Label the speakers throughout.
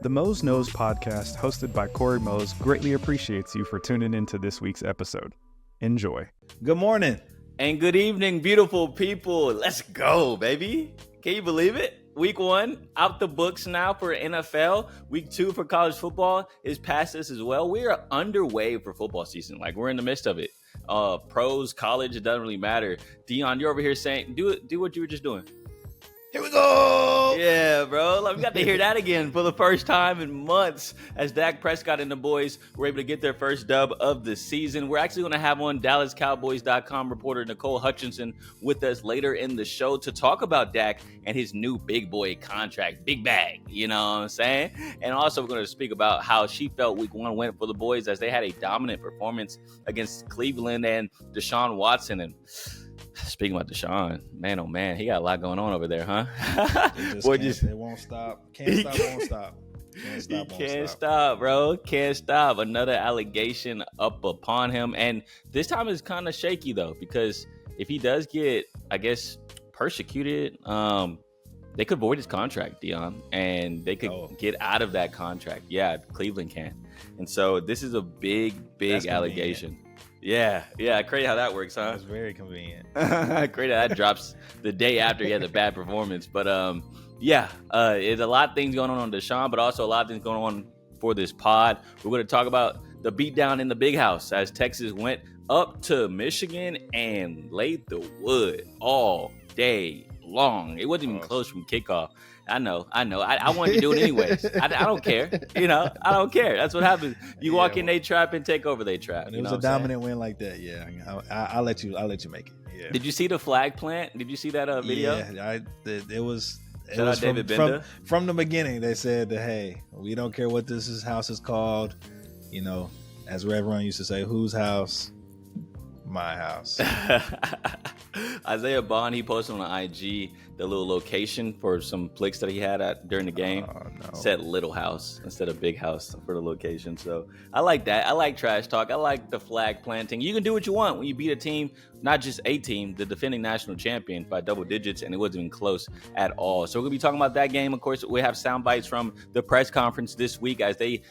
Speaker 1: The Mose Knows podcast, hosted by Corey Mose, greatly appreciates you for tuning into this week's episode. Enjoy.
Speaker 2: Good morning.
Speaker 3: And good evening, beautiful people. Let's go, baby. Can you believe it? Week 1 out the books now for NFL. Week 2 for college football is past us as well. We are underway for football season. Like, we're in the midst of it. Pros, college, it doesn't really matter. Deon, you're over here saying, do what you were just doing.
Speaker 2: Here we go.
Speaker 3: Yeah, bro. Like, we got to hear that again for the first time in months as Dak Prescott and the boys were able to get their first dub of the season. We're actually going to have on DallasCowboys.com reporter Nicole Hutchison with us later in the show to talk about Dak and his new big boy contract, big bag, you know what I'm saying? And also we're going to speak about how she felt week 1 went for the boys as they had a dominant performance against Cleveland and Deshaun Watson. And speaking about Deshaun, man, oh man, he got a lot going on over there, huh?
Speaker 2: It won't stop. Can't stop, won't stop.
Speaker 3: Can't stop, bro. Can't stop. Another allegation up upon him. And this time is kind of shaky, though, because if he does get, I guess, persecuted, they could void his contract, Deon, and they could get out of that contract. Yeah, Cleveland can. And so this is a big allegation. Yeah, crazy how that works, huh?
Speaker 2: It's very convenient.
Speaker 3: Crazy how that drops the day after he had a bad performance. But it's a lot of things going on Deshaun, but also a lot of things going on for this pod. We're going to talk about the beatdown in the big house as Texas went up to Michigan and laid the wood all day long. It wasn't even close from kickoff. I know. I wanted to do it anyways. I don't care. I don't care. That's what happens. You walk in, they trap, and take over, they trap.
Speaker 2: And it was a dominant win like that. Yeah, I'll let you make it. Yeah.
Speaker 3: Did you see the flag plant? Did you see that video?
Speaker 2: Yeah, it was.
Speaker 3: Shout out David Benda.
Speaker 2: From the beginning, they said that, hey, we don't care what this house is called. As Reverend used to say, whose house? My house.
Speaker 3: Isaiah Bond, he posted on IG the little location for some flicks that he had during the game. Said little house instead of big house for the location. So I like that. I like trash talk. I like the flag planting. You can do what you want when you beat a team, not just a team, the defending national champion by double digits, and it wasn't even close at all. So we're going to be talking about that game. Of course, we have sound bites from the press conference this week as they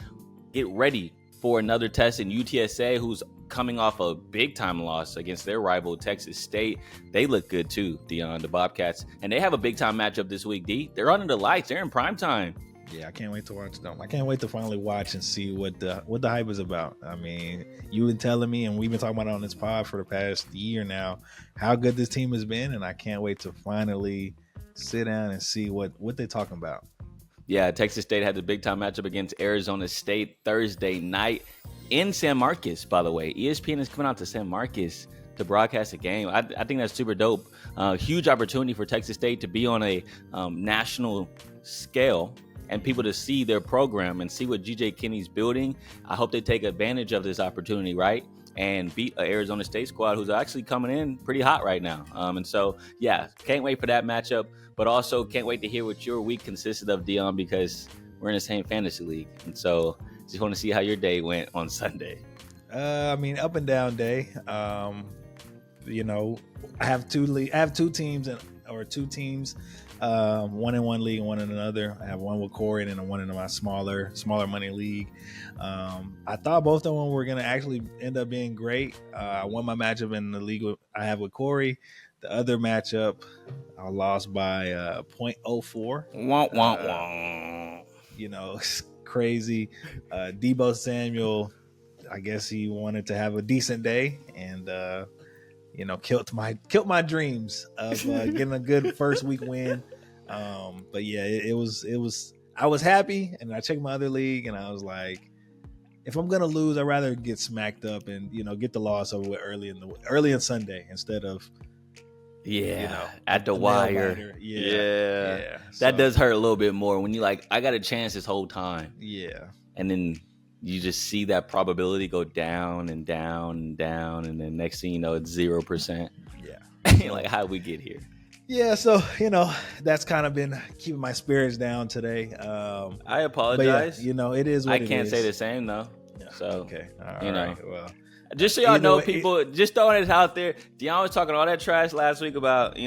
Speaker 3: get ready for another test in UTSA, who's coming off a big-time loss against their rival, Texas State. They look good, too, Deon, the Bobcats. And they have a big-time matchup this week, D. They're under the lights. They're in prime time.
Speaker 2: Yeah, I can't wait to watch them. I can't wait to finally watch and see what the hype is about. I mean, you've been telling me, and we've been talking about it on this pod for the past year now, how good this team has been, and I can't wait to finally sit down and see what they're talking about.
Speaker 3: Yeah, Texas State had the big-time matchup against Arizona State Thursday night in San Marcos, by the way. ESPN is coming out to San Marcos to broadcast a game. I think that's super dope. Huge opportunity for Texas State to be on a national scale and people to see their program and see what G.J. Kinney's building. I hope they take advantage of this opportunity, right? And beat an Arizona State squad who's actually coming in pretty hot right now. And so, yeah, can't wait for that matchup. But also can't wait to hear what your week consisted of, Deon, because we're in the same fantasy league. And so just want to see how your day went on Sunday.
Speaker 2: Up and down day. I have two teams, one in one league and one in another. I have one with Cory and then one in my smaller money league. I thought both of them were going to actually end up being great. I won my matchup in the league I have with Cory. The other matchup, I lost by 0.04. It's crazy. Deebo Samuel, I guess he wanted to have a decent day and killed my dreams of getting a good first week win. But yeah, it was. I was happy, and I checked my other league, and I was like, if I'm gonna lose, I'd rather get smacked up and get the loss over with early in Sunday instead of.
Speaker 3: At the wire.
Speaker 2: Yeah.
Speaker 3: That does hurt a little bit more when you I got a chance this whole time.
Speaker 2: Yeah.
Speaker 3: And then you just see that probability go down and down and down, and then next thing you know, it's 0%.
Speaker 2: Yeah.
Speaker 3: You're like, how'd we get here?
Speaker 2: Yeah, so that's kind of been keeping my spirits down today.
Speaker 3: I apologize.
Speaker 2: But it is what it is.
Speaker 3: I can't say the same though.
Speaker 2: Yeah.
Speaker 3: So
Speaker 2: okay. All right. Well.
Speaker 3: Just so y'all know, people, just throwing it out there. Deon was talking all that trash last week about,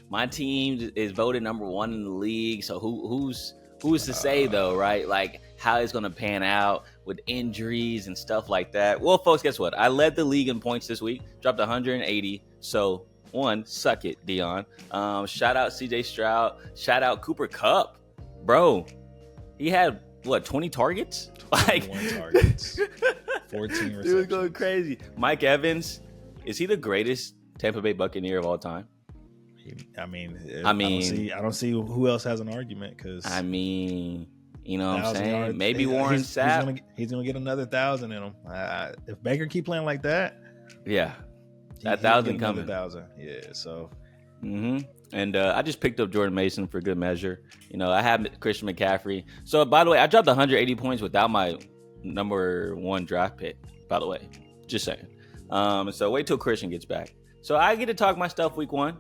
Speaker 3: my team is voted number 1 in the league. So who's who's to say though, right? Like how it's gonna pan out with injuries and stuff like that. Well, folks, guess what? I led the league in points this week, dropped 180. So suck it, Deon. Shout out CJ Stroud. Shout out Cooper Kupp, bro. He had 20 targets?
Speaker 2: 21 targets, 14 receptions.
Speaker 3: Dude was going crazy. Mike Evans, is he the greatest Tampa Bay Buccaneer of all time?
Speaker 2: I don't see who else has an argument. Because
Speaker 3: you know what I'm saying? Maybe Warren Sapp.
Speaker 2: He's gonna get another 1,000 in him. If Baker keep playing like that,
Speaker 3: yeah, that 1,000 coming.
Speaker 2: 1,000, yeah. So.
Speaker 3: And I just picked up Jordan Mason for good measure. You know, I have Christian McCaffrey. So, by the way, I dropped 180 points without my number 1 draft pick, by the way. Just saying. So, wait till Christian gets back. So, I get to talk my stuff week 1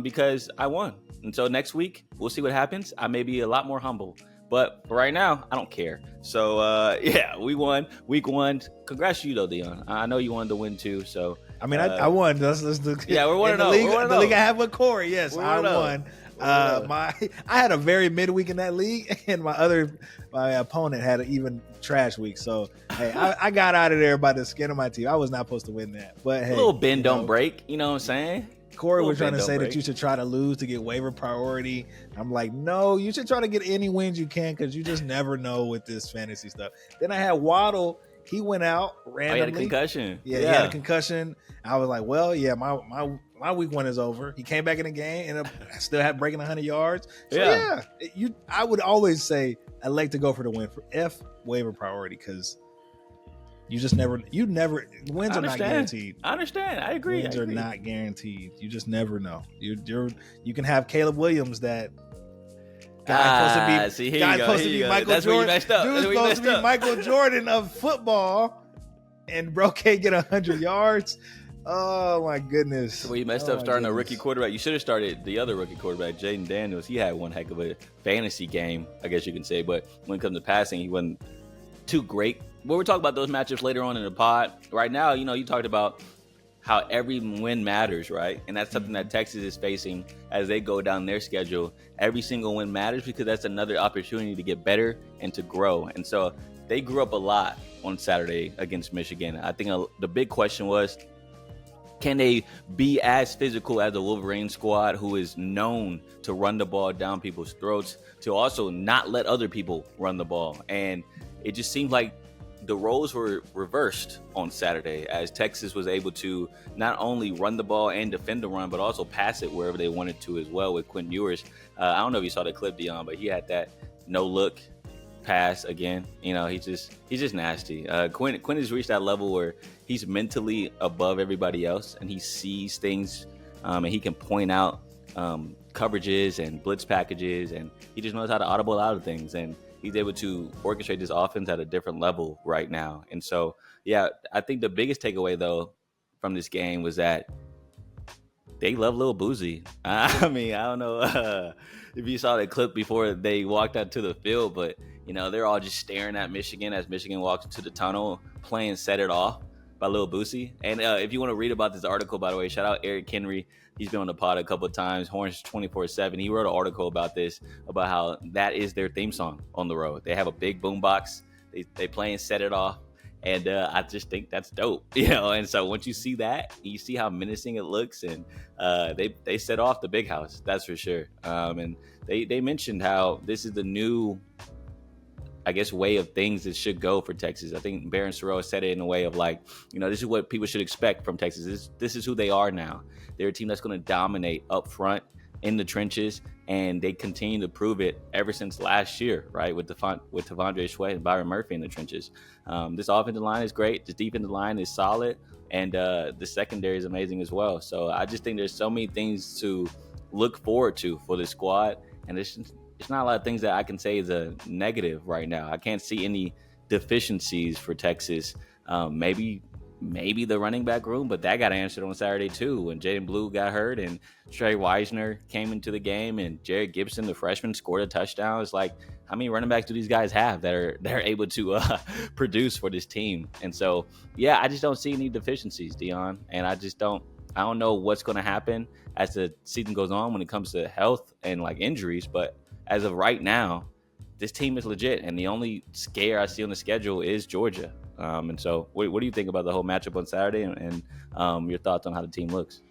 Speaker 3: because I won. And so, next week, we'll see what happens. I may be a lot more humble. But for right now, I don't care. So, we won. Week 1. Congrats to you, though, Deon. I know you wanted to win, too, so...
Speaker 2: I won. Let's do,
Speaker 3: we're 1-0.
Speaker 2: The league I have with Corey. Yes, I won. I had a very midweek in that league, and my opponent had an even trash week. So hey, I got out of there by the skin of my teeth. I was not supposed to win that, but hey,
Speaker 3: a little bend don't break. You know what I'm saying?
Speaker 2: Corey was trying to say that you should try to lose to get waiver priority. I'm like, no, you should try to get any wins you can because you just never know with this fantasy stuff. Then I had Waddle. He went out randomly.
Speaker 3: He had a concussion.
Speaker 2: Yeah, he had a concussion. I was like, well, yeah, my week 1 is over. He came back in the game and I still had breaking 100 yards. So I would always say I like to go for the win for waiver priority because you just never wins are not guaranteed.
Speaker 3: I understand. I agree.
Speaker 2: Wins are not guaranteed. You just never know. You can have Caleb Williams that. Supposed to be Michael Jordan. Dude's supposed to be Michael Jordan of football, and bro can't get 100 yards. Oh my goodness!
Speaker 3: So you messed up starting a rookie quarterback. You should have started the other rookie quarterback, Jaden Daniels. He had one heck of a fantasy game, I guess you can say. But when it comes to passing, he wasn't too great. We'll talk about those matchups later on in the pod. Right now, you talked about how every win matters, right? And that's something that Texas is facing as they go down their schedule. Every single win matters because that's another opportunity to get better and to grow. And so they grew up a lot on Saturday against Michigan. I think the big question was, can they be as physical as the Wolverine squad, who is known to run the ball down people's throats, to also not let other people run the ball? And it just seemed like the roles were reversed on Saturday as Texas was able to not only run the ball and defend the run, but also pass it wherever they wanted to as well with Quinn Ewers. I don't know if you saw the clip, Deon, but he had that no-look pass again. He's just nasty. Quinn has reached that level where he's mentally above everybody else, and he sees things, and he can point out coverages and blitz packages, and he just knows how to audible out of things. And he's able to orchestrate this offense at a different level right now. And so, I think the biggest takeaway, though, from this game was that they love Lil Boozy. I mean, I don't know if you saw the clip before they walked out to the field, but, they're all just staring at Michigan as Michigan walks into the tunnel, playing Set It Off by Lil Boosie. And if you want to read about this article, by the way, shout out Eric Henry. He's been on the pod a couple of times, Horns 24/7. He wrote an article about this, about how that is their theme song on the road. They have a big boombox. They play and Set It Off. And I just think that's dope, And so once you see that, you see how menacing it looks, and they set off the big house, that's for sure. And they mentioned how this is the new, I guess, way of things that should go for Texas. I think Barron Sorrell said it in a way of like, this is what people should expect from Texas. This is who they are now. They're a team that's going to dominate up front in the trenches, and they continue to prove it ever since last year, right? With Tavondre Sweat and Byron Murphy in the trenches. This offensive line is great. This defensive line is solid, and the secondary is amazing as well. So I just think there's so many things to look forward to for this squad, and it's not a lot of things that I can say is a negative right now. I can't see any deficiencies for Texas. Maybe the running back room, but that got answered on Saturday too when Jaden Blue got hurt and Trey Wisner came into the game and Jared Gibson, the freshman, scored a touchdown. It's like, how many running backs do these guys have that are able to produce for this team? And so, I just don't see any deficiencies, Deon, and I don't know what's going to happen as the season goes on when it comes to health and like injuries, but as of right now, this team is legit, and the only scare I see on the schedule is Georgia. And so, what do you think about the whole matchup on Saturday, and your thoughts on how the team looks?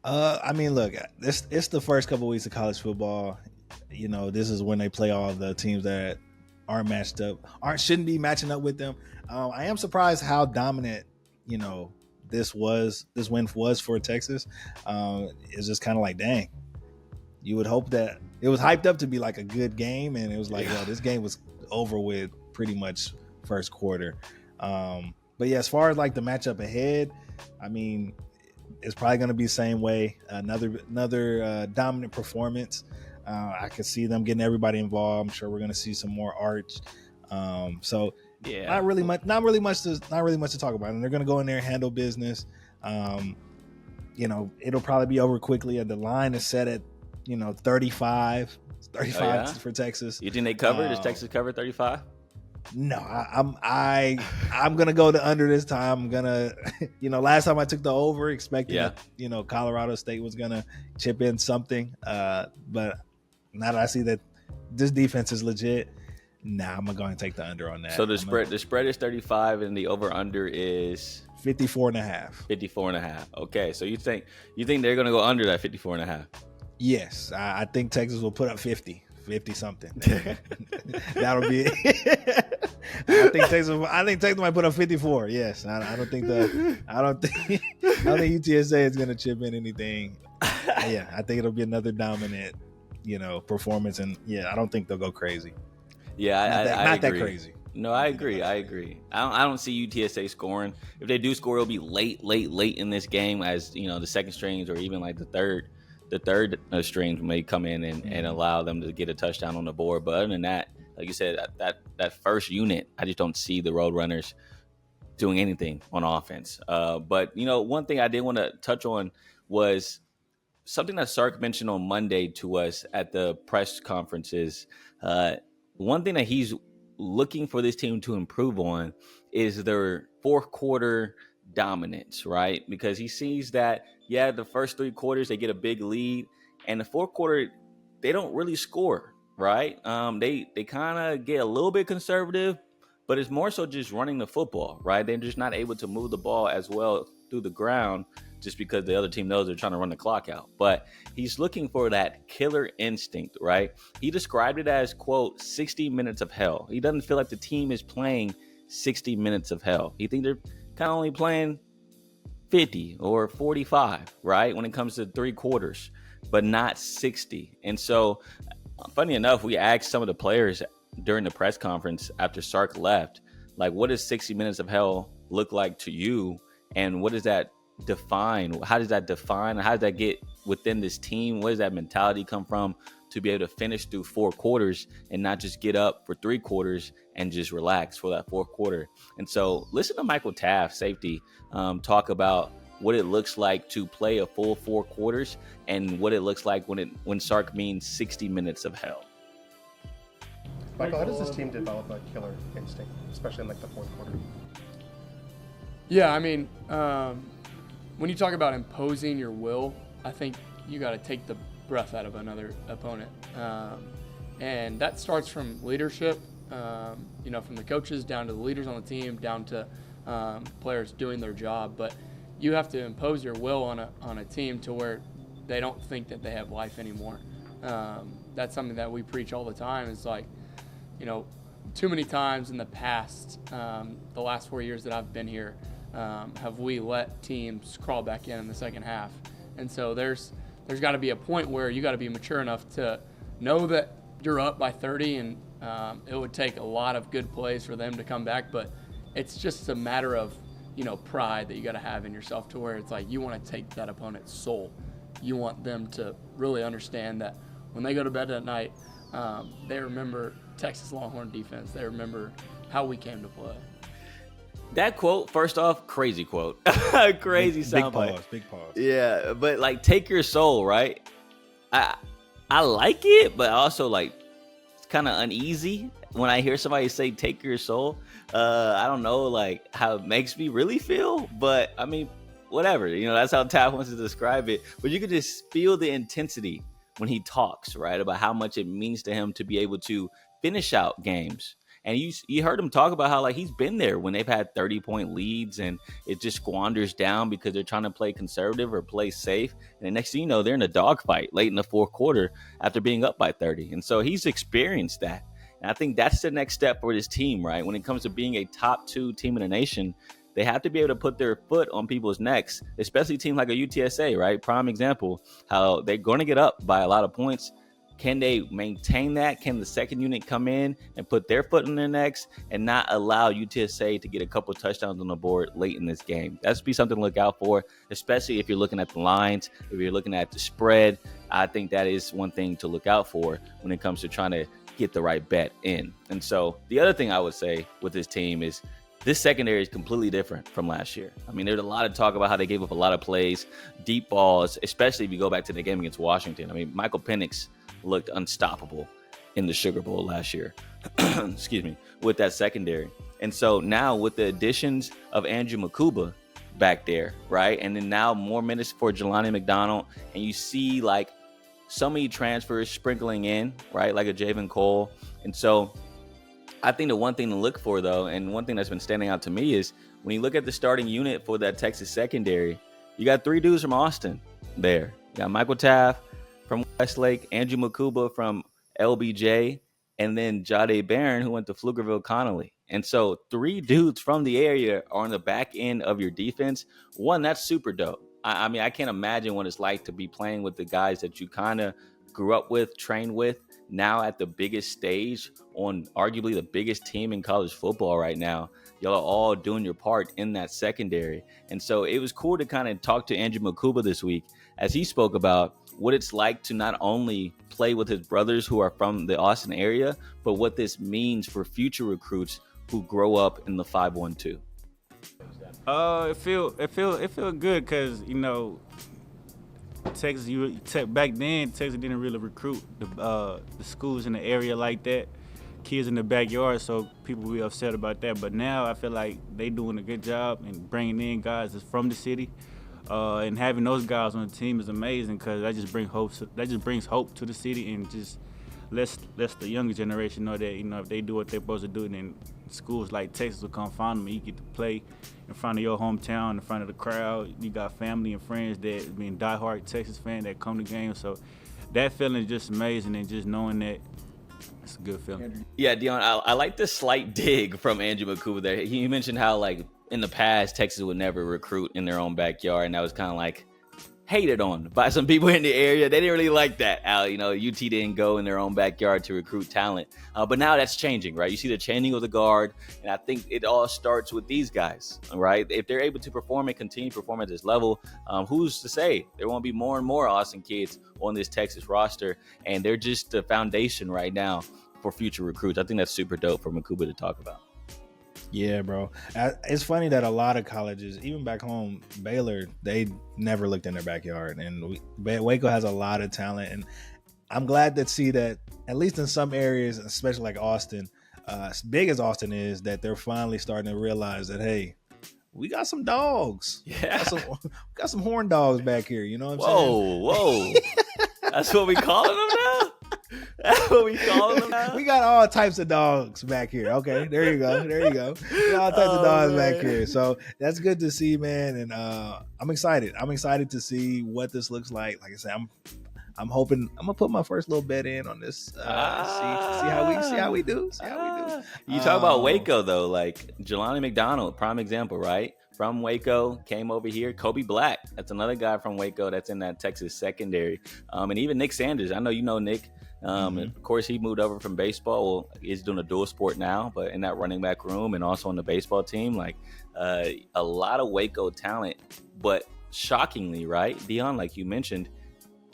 Speaker 2: I mean, look, it's the first couple weeks of college football. You know, this is when they play all the teams that aren't matched up, shouldn't be matching up with them. I am surprised how dominant, you know, this win was for Texas. It's just kind of like, dang, you would hope that it was hyped up to be like a good game, and it was like, this game was over with pretty much first quarter. But yeah, as far as like the matchup ahead, I mean, it's probably going to be the same way. Another dominant performance. I could see them getting everybody involved. I'm sure we're going to see some more arch. So yeah, not really much to talk about. And they're going to go in there and handle business. You know, it'll probably be over quickly. The line is set at 35 for Texas.
Speaker 3: You think they cover? Does Texas cover 35?
Speaker 2: No, I'm gonna go to under this time. I'm gonna, last time I took the over, expecting that, Colorado State was gonna chip in something. But now that I see that this defense is legit, I'm gonna go and take the under on that.
Speaker 3: So the spread is 35, and the over under is
Speaker 2: 54.5.
Speaker 3: 54.5. Okay, so you think they're gonna go under that 54.5?
Speaker 2: Yes, I think Texas will put up 50 something. That'll be it. I think Texas might put up 54. Yes, I don't think UTSA is going to chip in anything. Yeah, I think it'll be another dominant, performance, and I don't think they'll go crazy.
Speaker 3: Yeah,
Speaker 2: I agree.
Speaker 3: That crazy. No, I agree. I don't see UTSA scoring. If they do score, it'll be late in this game, as the second strings or even like the third strings may come in and allow them to get a touchdown on the board. But other than that, like you said, that first unit, I just don't see the Roadrunners doing anything on offense. But one thing I did want to touch on was something that Sark mentioned on Monday to us at the press conferences. One thing that he's looking for this team to improve on is their fourth quarter dominance, right? Because he sees that, the first three quarters they get a big lead, and the fourth quarter they don't really score, right? They kind of get a little bit conservative, but it's more so just running the football, right? They're just not able to move the ball as well through the ground, just because the other team knows they're trying to run the clock out. But he's looking for that killer instinct, right? He described it as, quote, 60 minutes of hell. He doesn't feel like the team is playing 60 minutes of hell. He thinks they're kind of only playing 50 or 45, right, when it comes to three quarters, but not 60. And so, funny enough, we asked some of the players during the press conference after Sark left, like, what does 60 minutes of hell look like to you? And what does that define? How does that define? How does that get within this team? Where does that mentality come from to be able to finish through four quarters and not just get up for three quarters and just relax for that fourth quarter? And so listen to Michael Taft, safety, talk about what it looks like to play a full four quarters and what it looks like when Sark means 60 minutes of hell.
Speaker 4: Michael, how does this team develop a killer instinct, especially in like the fourth quarter?
Speaker 5: Yeah, I mean, when you talk about imposing your will, I think you got to take the breath out of another opponent. And that starts from leadership, from the coaches down to the leaders on the team, down to players doing their job. But you have to impose your will on a team to where they don't think that they have life anymore. That's something that we preach all the time. It's like, too many times in the past, the last 4 years that I've been here, have we let teams crawl back in the second half. And so there's got to be a point where you got to be mature enough to know that you're up by 30, and it would take a lot of good plays for them to come back. But it's just a matter of, pride that you got to have in yourself, to where it's like you want to take that opponent's soul. You want them to really understand that when they go to bed at night, they remember Texas Longhorn defense. They remember how we came to play.
Speaker 3: That quote, first off, crazy quote. Crazy soundbite.
Speaker 2: Big pause.
Speaker 3: Yeah, but like, take your soul, right? I like it, but also like it's kind of uneasy when I hear somebody say take your soul. I don't know like how it makes me really feel, but I mean, whatever. That's how Taft wants to describe it. But you can just feel the intensity when he talks, right, about how much it means to him to be able to finish out games. And you heard him talk about how like he's been there when they've had 30-point leads and it just squanders down because they're trying to play conservative or play safe. And the next thing you know, they're in a dogfight late in the fourth quarter after being up by 30. And so he's experienced that. And I think that's the next step for this team, right? When it comes to being a top 2 team in the nation, they have to be able to put their foot on people's necks, especially teams like a UTSA, right? Prime example, how they're going to get up by a lot of points. Can they maintain that? Can the second unit come in and put their foot on their necks and not allow UTSA to get a couple touchdowns on the board late in this game? That's be something to look out for, especially if you're looking at the lines, if you're looking at the spread. I think that is one thing to look out for when it comes to trying to get the right bet in. And so the other thing I would say with this team is this secondary is completely different from last year. I mean, there's a lot of talk about how they gave up a lot of plays, deep balls, especially if you go back to the game against Washington. I mean, Michael Penix looked unstoppable in the Sugar Bowl last year, excuse me, with that secondary. And so now with the additions of Andrew Makuba back there, right? And then now more minutes for Jelani McDonald. And you see like so many transfers sprinkling in, right? Like a Javen Cole. And so I think the one thing to look for, though, and one thing that's been standing out to me is when you look at the starting unit for that Texas secondary, you got 3 dudes from Austin there. You got Michael Taft from Westlake, Andrew Makuba from LBJ, and then Jade Barron, who went to Pflugerville Connolly. And so 3 dudes from the area are on the back end of your defense. One, that's super dope. I mean, I can't imagine what it's like to be playing with the guys that you kind of grew up with, trained with, now at the biggest stage on arguably the biggest team in college football right now. Y'all are all doing your part in that secondary. And so it was cool to kind of talk to Andrew Makuba this week as he spoke about what it's like to not only play with his brothers who are from the Austin area, but what this means for future recruits who grow up in the 512.
Speaker 6: It feel good because, you know, Texas, back then, Texas didn't really recruit the schools in the area like that, kids in the backyard, so people will be upset about that. But now I feel like they doing a good job and bringing in guys that's from the city, and having those guys on the team is amazing because that just brings hope to the city and just lets the younger generation know that, you know, if they do what they're supposed to do, then schools like Texas will come find them and you get to play in front of your hometown, in front of the crowd. You got family and friends that being diehard Texas fans that come to games. So that feeling is just amazing, and just knowing that it's a good feeling.
Speaker 3: Yeah, Deon, I like the slight dig from Andrew Makuba there. He mentioned how, like, in the past, Texas would never recruit in their own backyard, and that was kind of like hated on by some people in the area. They didn't really like that. You know, UT didn't go in their own backyard to recruit talent. But now that's changing, right? You see the changing of the guard, and I think it all starts with these guys, right? If they're able to perform and continue to perform at this level, who's to say there won't be more and more Austin kids on this Texas roster, and they're just the foundation right now for future recruits. I think that's super dope for Makuba to talk about.
Speaker 2: Yeah, bro. It's funny that a lot of colleges, even back home, Baylor, they never looked in their backyard. And Waco has a lot of talent. And I'm glad to see that, at least in some areas, especially like Austin, as big as Austin is, that they're finally starting to realize that, hey, we got some dogs.
Speaker 3: Yeah.
Speaker 2: We got some horn dogs back here. You know what I'm saying?
Speaker 3: Whoa. That's what we calling them now? That's what we calling them now?
Speaker 2: We got all types of dogs back here. Okay, there you go. We got all types of dogs back here. So that's good to see, man. And I'm excited. I'm excited to see what this looks like. Like I said, I'm hoping I'm gonna put my first little bet in on this. See how we do.
Speaker 3: You talk about Waco though, like Jelani McDonald, prime example, right? From Waco, came over here. Kobe Black, that's another guy from Waco that's in that Texas secondary. And even Nick Sanders, I know you know Nick. And of course, he moved over from baseball. Well, he's doing a dual sport now, but in that running back room and also on the baseball team, like a lot of Waco talent. But shockingly, right, Deon, like you mentioned,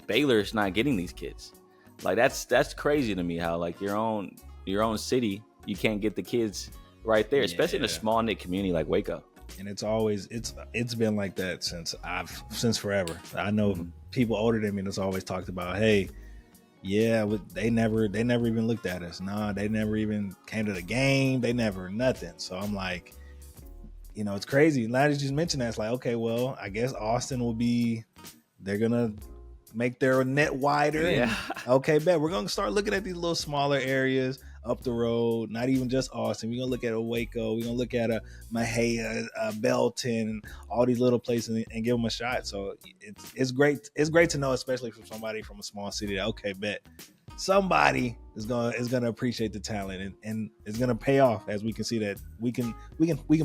Speaker 3: Baylor's not getting these kids. Like that's crazy to me. How like your own city, you can't get the kids right there, especially in a small knit community like Waco.
Speaker 2: And it's been like that since forever. I know people older than me that's always talked about, hey, yeah, they never even looked at us. Nah, they never even came to the game. They never nothing. So I'm like, you know, it's crazy. Now that you just mentioned that, it's like, okay, well, I guess Austin they're gonna make their net wider.
Speaker 3: Yeah.
Speaker 2: And, okay, bet we're gonna start looking at these little smaller areas. up the road. Not even just Austin. We're gonna look at a Waco. We're gonna look at a Mahia, Belton, all these little places, and give them a shot. So it's great. It's great to know, especially from somebody from a small city, that okay, bet somebody is gonna appreciate the talent, and it's gonna pay off, as we can see that we can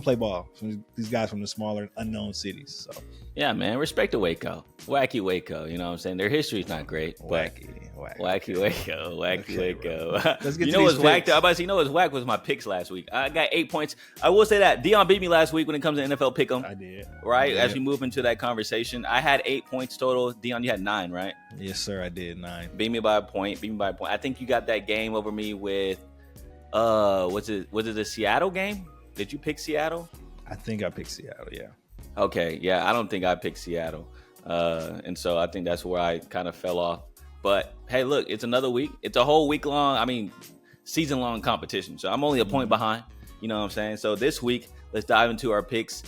Speaker 2: play ball from these guys from the smaller unknown cities. So
Speaker 3: yeah, man, respect to Waco, wacky Waco. You know what I'm saying? Their history's not great, but wacky Waco.
Speaker 2: Let's get
Speaker 3: you
Speaker 2: to
Speaker 3: know what's
Speaker 2: these
Speaker 3: whack?
Speaker 2: picks.
Speaker 3: I about to say, you know what's whack was my picks last week. I got 8 points. I will say that Deon beat me last week when it comes to NFL pick'em.
Speaker 2: I did.
Speaker 3: Right,
Speaker 2: I
Speaker 3: as
Speaker 2: did.
Speaker 3: we move into that conversation, I had 8 points total. Deon, you had 9, right?
Speaker 2: Yes, sir. I did 9.
Speaker 3: Beat me by a point. I think you got that game over me with was it the Seattle game? Did you pick Seattle?
Speaker 2: I think I picked Seattle. Yeah.
Speaker 3: Okay, yeah, I don't think I picked Seattle. And so I think that's where I kind of fell off. But hey, look, it's another week. It's a whole week long, season long competition. So I'm only a point behind. You know what I'm saying? So this week, let's dive into our picks.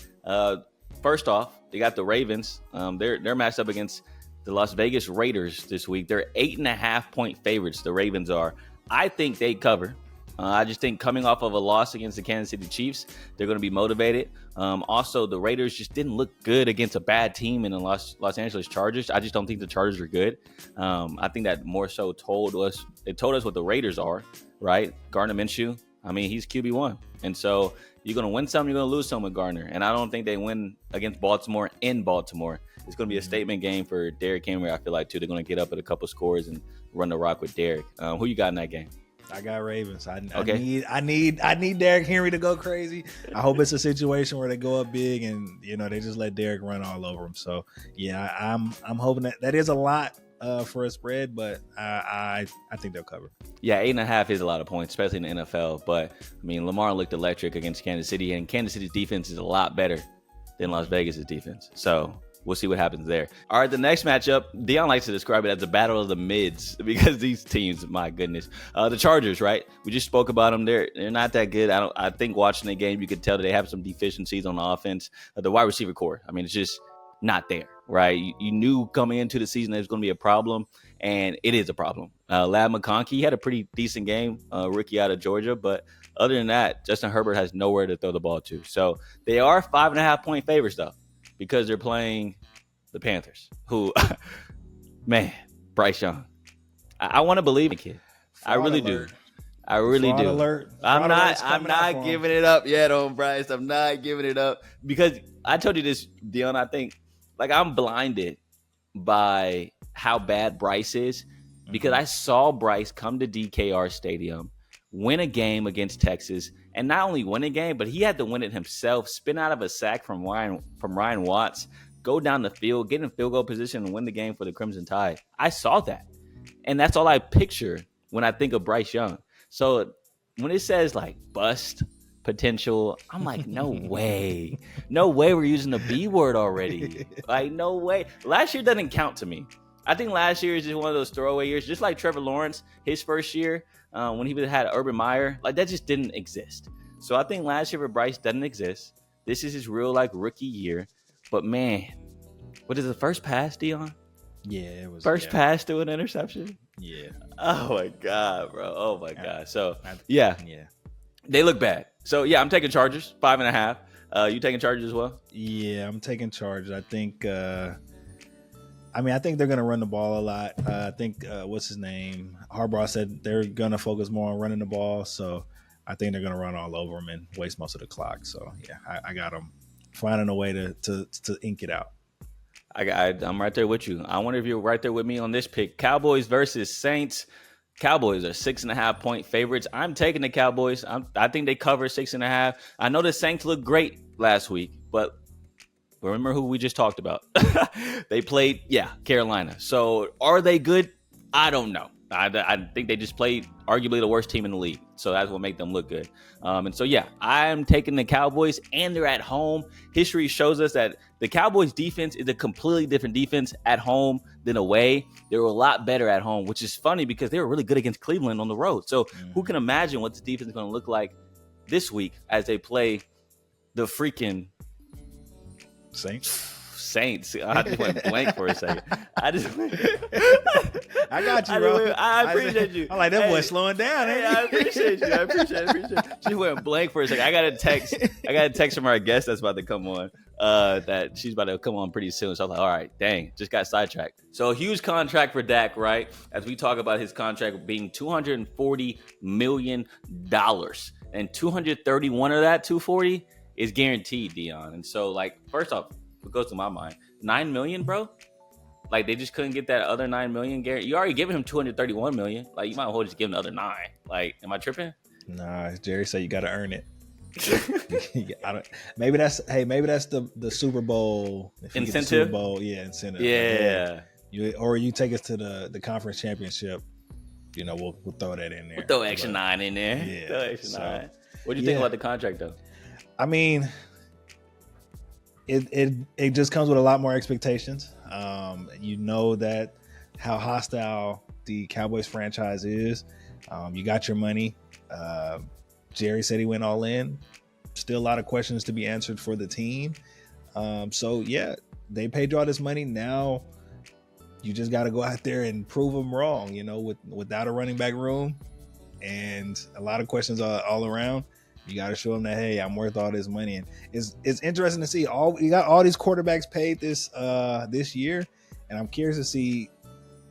Speaker 3: First off, they got the Ravens. They're matched up against the Las Vegas Raiders this week. They're 8.5 point favorites. The Ravens are. I think they cover. I just think coming off of a loss against the Kansas City Chiefs, they're going to be motivated. Also, the Raiders just didn't look good against a bad team in the Los Angeles Chargers. I just don't think the Chargers are good. I think that more so told us what the Raiders are, right? Gardner Minshew, he's QB1. And so you're going to win some, you're going to lose some with Gardner. And I don't think they win against Baltimore in Baltimore. It's going to be a statement game for Derrick Henry, I feel like, too. They're going to get up at a couple scores and run the rock with Derrick. Who you got in that game?
Speaker 2: I got Ravens. I
Speaker 3: Okay.
Speaker 2: need Derrick Henry to go crazy. I hope it's a situation where they go up big and they just let Derrick run all over him. So yeah, I'm hoping that is a lot for a spread, but I think they'll cover.
Speaker 3: Yeah, 8.5 is a lot of points, especially in the NFL. But Lamar looked electric against Kansas City, and Kansas City's defense is a lot better than Las Vegas' defense. So we'll see what happens there. All right, the next matchup, Deon likes to describe it as the battle of the mids because these teams, my goodness. The Chargers, right? We just spoke about them. They're not that good. I think watching the game, you could tell that they have some deficiencies on the offense. The wide receiver core, it's just not there, right? You knew coming into the season there's going to be a problem, and it is a problem. Lad McConkey had a pretty decent game, rookie out of Georgia, but other than that, Justin Herbert has nowhere to throw the ball to. So they are 5.5 point favorites, though, because they're playing the Panthers, who, man, Bryce Young. I want to believe in kid. I really do. I really do.
Speaker 2: Alert.
Speaker 3: I'm not giving it up yet on Bryce. I'm not giving it up because I told you this, Deon. I think I'm blinded by how bad Bryce is because I saw Bryce come to DKR Stadium, win a game against Texas, and not only win a game, but he had to win it himself, spin out of a sack from Ryan Watts, go down the field, get in field goal position, and win the game for the Crimson Tide. I saw that. And that's all I picture when I think of Bryce Young. So when it says like bust potential, I'm like, no way. No way we're using the B word already. Like, no way. Last year doesn't count to me. I think last year is just one of those throwaway years, just like Trevor Lawrence, his first year when he had Urban Meyer. Like, that just didn't exist. So I think last year for Bryce doesn't exist. This is his real, rookie year. But, man, what is the first pass, Deon?
Speaker 2: Yeah, it was.
Speaker 3: First pass to an interception?
Speaker 2: Yeah.
Speaker 3: Oh, my God, bro. Oh, my God. So, yeah. They look bad. So, yeah, I'm taking Chargers, 5.5. You taking Chargers as well?
Speaker 2: Yeah, I'm taking Chargers. I think I think they're going to run the ball a lot. I think, what's his name? Harbaugh said they're going to focus more on running the ball. So I think they're going to run all over them and waste most of the clock. So, yeah, I got them finding a way to ink it out.
Speaker 3: I'm right there with you. I wonder if you're right there with me on this pick. Cowboys versus Saints. Cowboys are 6.5 point favorites. I'm taking the Cowboys. I think they cover 6.5. I know the Saints looked great last week, but remember who we just talked about? They played, Carolina. So are they good? I don't know. I think they just played arguably the worst team in the league. So that's what make them look good. And so, I'm taking the Cowboys, and they're at home. History shows us that the Cowboys defense is a completely different defense at home than away. They were a lot better at home, which is funny because they were really good against Cleveland on the road. So who can imagine what the defense is going to look like this week as they play the freaking
Speaker 2: Saints.
Speaker 3: Saints. I just went blank for a second.
Speaker 2: I got you, bro.
Speaker 3: I appreciate you.
Speaker 2: I'm like, that boy slowing down.
Speaker 3: Hey, I appreciate you. I appreciate it. She went blank for a second. I got a text from our guest that's about to come on. That she's about to come on pretty soon. So I was like, all right, dang, just got sidetracked. So a huge contract for Dak, right? As we talk about his contract being $240 million. And 231 of that 240 is guaranteed, Deon. And so, like, first off, what goes to my mind, $9 million, bro? Like, they just couldn't get that other $9 million guarantee. You already giving him $231 million. Like, you might as well just give him the other 9. Like, am I tripping?
Speaker 2: Nah, Jerry said you got to earn it. Maybe that's the Super Bowl
Speaker 3: incentive.
Speaker 2: Super Bowl, incentive.
Speaker 3: Yeah.
Speaker 2: You take us to the conference championship. You know, we'll throw that in there.
Speaker 3: We'll throw extra 9 in there.
Speaker 2: Yeah.
Speaker 3: Throw extra 9. What do you think about the contract, though?
Speaker 2: I mean, it just comes with a lot more expectations. You know that how hostile the Cowboys franchise is. You got your money. Jerry said he went all in. Still a lot of questions to be answered for the team. So yeah, they paid you all this money. Now you just got to go out there and prove them wrong. You know, without a running back room and a lot of questions all around. You got to show them that, hey, I'm worth all this money. And it's interesting to see you got all these quarterbacks paid this year, and I'm curious to see,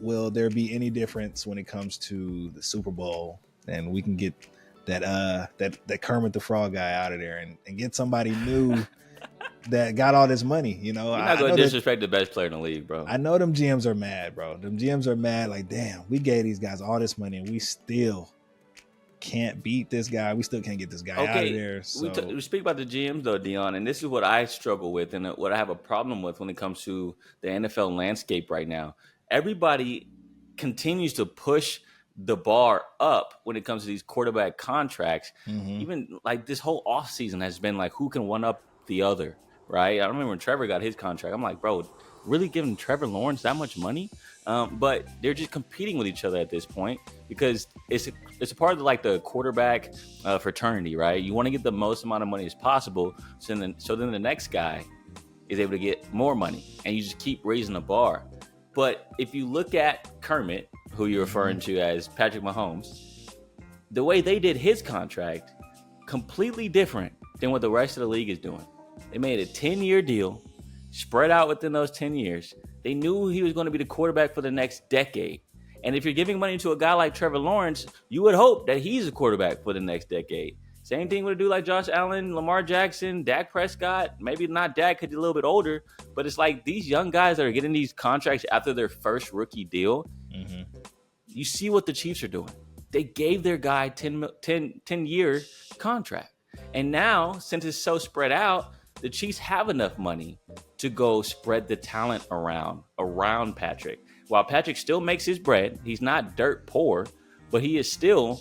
Speaker 2: will there be any difference when it comes to the Super Bowl, and we can get that Kermit the Frog guy out of there and get somebody new that got all this money. You know,
Speaker 3: you're not going to disrespect the best player in the league, bro.
Speaker 2: I know them GMs are mad, bro. Them GMs are mad. Like, damn, we gave these guys all this money, and we still can't beat this guy. We still can't get this guy out of there. So.
Speaker 3: We speak about the GMs, though, Deon, and this is what I struggle with and what I have a problem with when it comes to the NFL landscape right now. Everybody continues to push the bar up when it comes to these quarterback contracts. Mm-hmm. Even like this whole offseason has been like, who can one up the other, right? I remember when Trevor got his contract. I'm like, bro, really giving Trevor Lawrence that much money? But they're just competing with each other at this point because it's a part of like the quarterback fraternity, right? You want to get the most amount of money as possible, so then the next guy is able to get more money, and you just keep raising the bar. But if you look at Kermit, who you're referring to as Patrick Mahomes, the way they did his contract, completely different than what the rest of the league is doing. They made a 10-year deal, spread out within those 10 years. They knew he was going to be the quarterback for the next decade. And if you're giving money to a guy like Trevor Lawrence, you would hope that he's a quarterback for the next decade. Same thing would do like Josh Allen, Lamar Jackson, Dak Prescott. Maybe not Dak because he's a little bit older, but it's like these young guys that are getting these contracts after their first rookie deal. Mm-hmm. You see what the Chiefs are doing. They gave their guy 10-year contract. And now, since it's so spread out, the Chiefs have enough money to go spread the talent around Patrick. While Patrick still makes his bread, he's not dirt poor, but he is still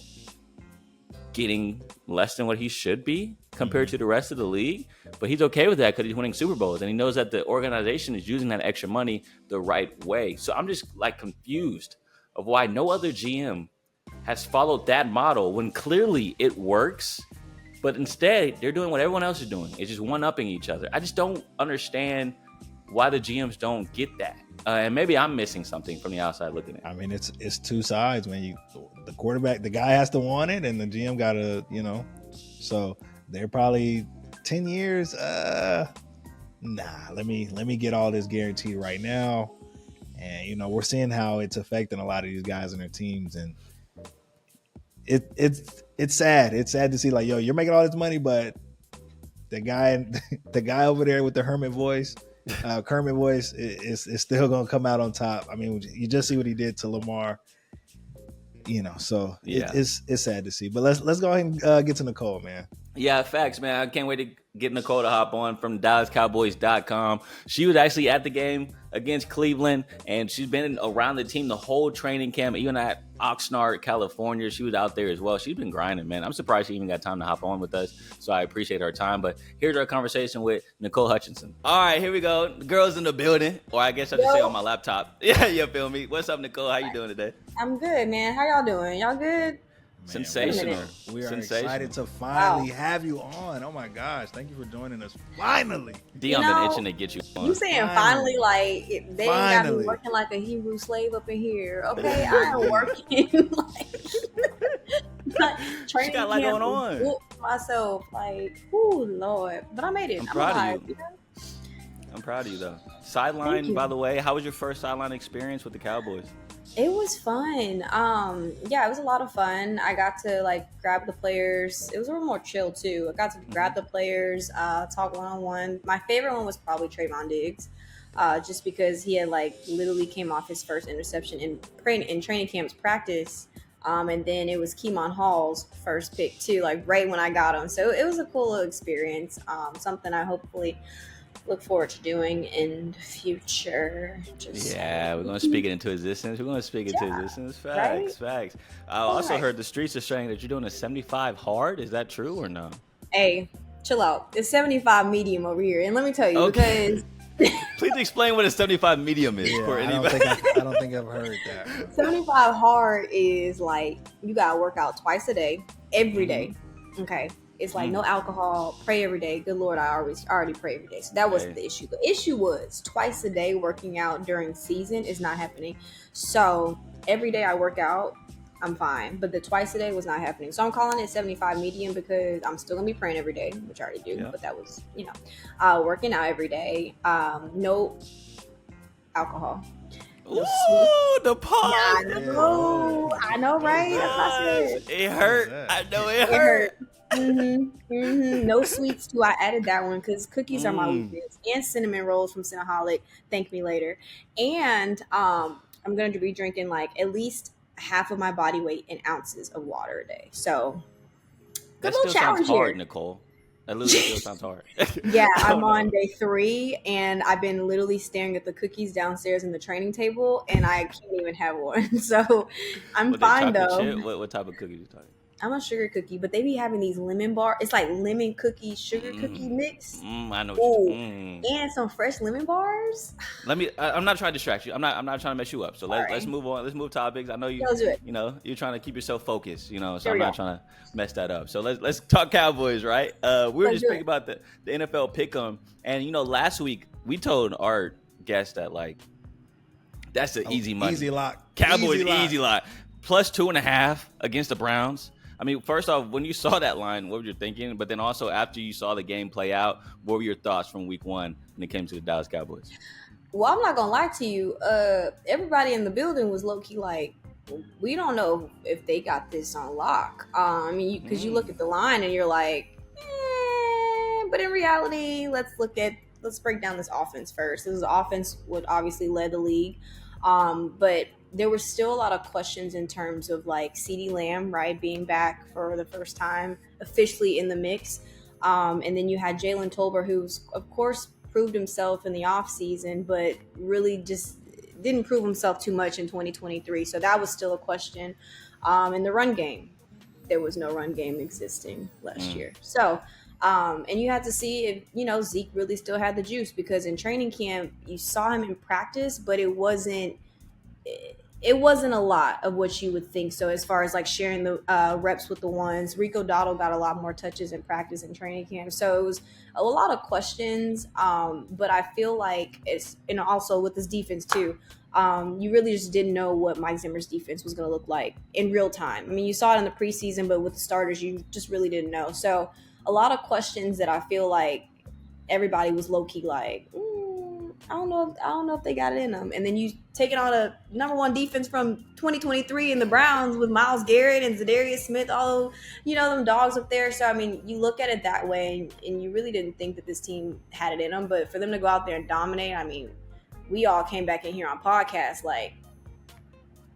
Speaker 3: getting less than what he should be compared to the rest of the league. But he's okay with that because he's winning Super Bowls, and he knows that the organization is using that extra money the right way. So I'm just like confused of why no other GM has followed that model when clearly it works. But instead, they're doing what everyone else is doing. It's just one-upping each other. I just don't understand why the GMs don't get that. And maybe I'm missing something from the outside looking at it.
Speaker 2: I mean, it's two sides. When the quarterback, the guy has to want it, and the GM got to, So they're probably 10 years. Nah, let me get all this guaranteed right now. And, we're seeing how it's affecting a lot of these guys and their teams. And it's sad. It's sad to see, like, yo, you're making all this money, but the guy over there with the Kermit voice is still gonna come out on top. I mean, you just see what he did to Lamar. So yeah. It's sad to see. But let's go ahead and get to Nicole, man.
Speaker 3: Yeah, facts, man. I can't wait to get Nicole to hop on from DallasCowboys.com. She was actually at the game against Cleveland, and she's been around the team the whole training camp, even at Oxnard, California. She was out there as well. She's been grinding, man. I'm surprised she even got time to hop on with us, so I appreciate her time. But here's our conversation with Nicole Hutchison. All right, here we go. The girl's in the building, or I guess I should say on my laptop. Yeah, you feel me? What's up, Nicole? How you doing today?
Speaker 7: I'm good, man. How y'all doing? Y'all good?
Speaker 3: Sensational.
Speaker 2: We are
Speaker 3: Sensational.
Speaker 2: excited to finally have you on. Oh my gosh. Thank you for joining us. Finally.
Speaker 3: Deon been itching to get you on.
Speaker 7: You saying finally, like they ain't got me
Speaker 2: Finally.
Speaker 7: working like a Hebrew slave up in here. Okay, I am working like training
Speaker 3: got a lot
Speaker 7: camp
Speaker 3: going on.
Speaker 7: booked myself. Like, oh Lord. But I made it.
Speaker 3: I'm
Speaker 7: I'm
Speaker 3: proud
Speaker 7: alive,
Speaker 3: of you.
Speaker 7: know?
Speaker 3: I'm proud of you, though.
Speaker 7: Thank
Speaker 3: Sideline,
Speaker 7: you.
Speaker 3: by the way, how was your first sideline experience with the Cowboys?
Speaker 7: It was fun. Yeah, it was a lot of fun. I got to like grab the players. It was a little more chill too. I got to grab the players, talk one-on-one. My favorite one was probably Trayvon Diggs, just because he had like literally came off his first interception in training camp's practice. And then it was Keemon Hall's first pick too, like right when I got him. So it was a cool little experience. Something I hopefully look forward to doing in the future.
Speaker 3: We're going to speak it into existence. We're going to speak it into existence. Facts, facts. I also heard the streets are saying that you're doing a 75 hard. Is that true or no?
Speaker 7: Hey, chill out. It's 75 medium over here. And let me tell you, because
Speaker 3: Please explain what a 75 medium is for anybody.
Speaker 2: I don't think I've heard that.
Speaker 7: 75 hard is like you gotta work out twice a day, every day. Okay. It's like no alcohol, pray every day. Good Lord, I already pray every day. So that wasn't the issue. The issue was twice a day working out during season is not happening. So every day I work out, I'm fine. But the twice a day was not happening. So I'm calling it 75 medium because I'm still gonna be praying every day, which I already do. Yeah. But that was, working out every day. No alcohol.
Speaker 3: Ooh, the pause.
Speaker 7: Yeah, I know, right? That's what I said.
Speaker 3: It hurt. I know it hurt.
Speaker 7: No sweets too. I added that one because cookies are my weakness, and cinnamon rolls from Cinnaholic. Thank me later. And I'm going to be drinking like at least half of my body weight in ounces of water a day. So
Speaker 3: that still sounds hard, Nicole. That literally still sounds hard.
Speaker 7: Yeah, I'm on day 3, and I've been literally staring at the cookies downstairs in the training table, and I can't even have one. So I'm fine though.
Speaker 3: Chip? What type of cookies you talking?
Speaker 7: I'm a sugar cookie, but they be having these lemon bar. It's like lemon cookie, sugar cookie mix.
Speaker 3: I know.
Speaker 7: And some fresh lemon bars.
Speaker 3: I'm not trying to distract you. I'm not trying to mess you up. So let's move on. Let's move topics. I know you.
Speaker 7: Let's do it.
Speaker 3: You're trying to keep yourself focused. So I'm not trying to mess that up. So let's talk Cowboys, right? We were just thinking about the NFL pick'em, and last week we told our guests that like that's an easy money.
Speaker 2: Easy lock.
Speaker 3: Cowboys easy lock. Plus 2.5 against the Browns. I mean, first off, when you saw that line, what were you thinking? But then also after you saw the game play out, what were your thoughts from week 1 when it came to the Dallas Cowboys?
Speaker 7: Well, I'm not going to lie to you. Everybody in the building was low-key like, we don't know if they got this on lock. Because you look at the line and you're like, but in reality, let's break down this offense first. This offense would obviously lead the league. But there were still a lot of questions in terms of like CeeDee Lamb, right, being back for the first time officially in the mix. And then you had Jalen Tolbert, who's of course proved himself in the offseason, but really just didn't prove himself too much in 2023. So that was still a question. In the run game, there was no run game existing last year. So, and you had to see if, Zeke really still had the juice, because in training camp, you saw him in practice, but it wasn't a lot of what you would think. So as far as like sharing the reps with the ones, Rico Dotto got a lot more touches in practice and training camp. So it was a lot of questions. But I feel like also with this defense too, you really just didn't know what Mike Zimmer's defense was going to look like in real time. I mean, you saw it in the preseason, but with the starters, you just really didn't know. So a lot of questions that I feel like everybody was low key like, I don't know if they got it in them. And then you take it on a number 1 defense from 2023 in the Browns with Myles Garrett and Zadarius Smith, all them dogs up there. So I mean, you look at it that way, and you really didn't think that this team had it in them. But for them to go out there and dominate, I mean, we all came back in here on podcasts like,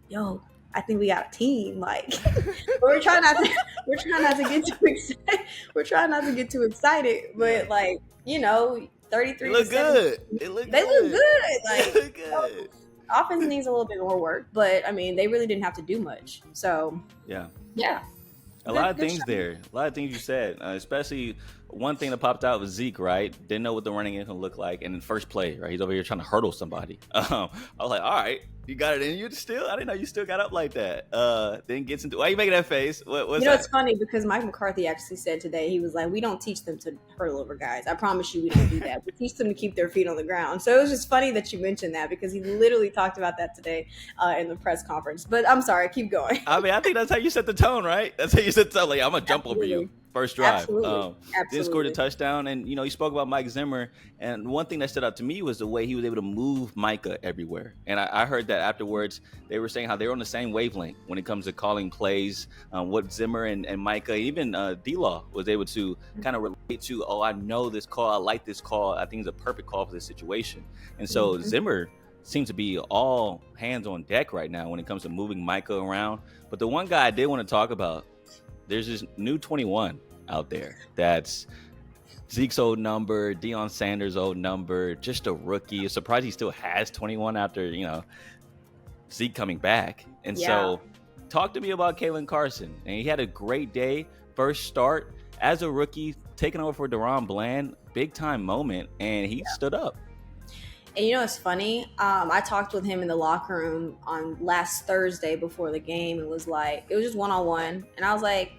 Speaker 7: yo, I think we got a team. Like, we're trying not to get too excited. We're trying not to get too excited, but 33.
Speaker 3: They look good.
Speaker 7: They look good. Like,
Speaker 3: they look good.
Speaker 7: Offense needs a little bit more work, but I mean, they really didn't have to do much. So
Speaker 3: yeah.
Speaker 7: A
Speaker 3: lot of things there. A lot of things you said, especially one thing that popped out was Zeke, right? Didn't know what the running game can look like. And in first play, right, he's over here trying to hurdle somebody. I was like, all right, you got it in you still? I didn't know you still got up like that. Then gets into, why are you making that face? What's that?
Speaker 7: It's funny because Mike McCarthy actually said today, he was like, we don't teach them to hurdle over guys. I promise you we don't do that. We teach them to keep their feet on the ground. So it was just funny that you mentioned that because he literally talked about that today in the press conference. But I'm sorry, keep going.
Speaker 3: I mean, I think that's how you set the tone, right? That's how you set the tone. Like, I'm going to jump over you. First drive. Then scored a touchdown. And, you know, he spoke about Mike Zimmer. And one thing that stood out to me was the way he was able to move Micah everywhere. And I heard that afterwards, they were saying how they were on the same wavelength when it comes to calling plays. What Zimmer and Micah, even D-Law was able to kind of relate to, oh, I know this call. I like this call. I think it's a perfect call for this situation. And so Zimmer seems to be all hands on deck right now when it comes to moving Micah around. But the one guy I did want to talk about, there's this new 21 out there that's Zeke's old number, Deion Sanders' old number, just a rookie. Surprised he still has 21 after, you know, Zeke coming back. And so talk to me about Kalen Carson. And he had a great day, first start as a rookie, taking over for Deron Bland, big time moment, and he stood up.
Speaker 7: And you know, it's funny. I talked with him in the locker room on last Thursday before the game. It was just one-on-one. And I was like,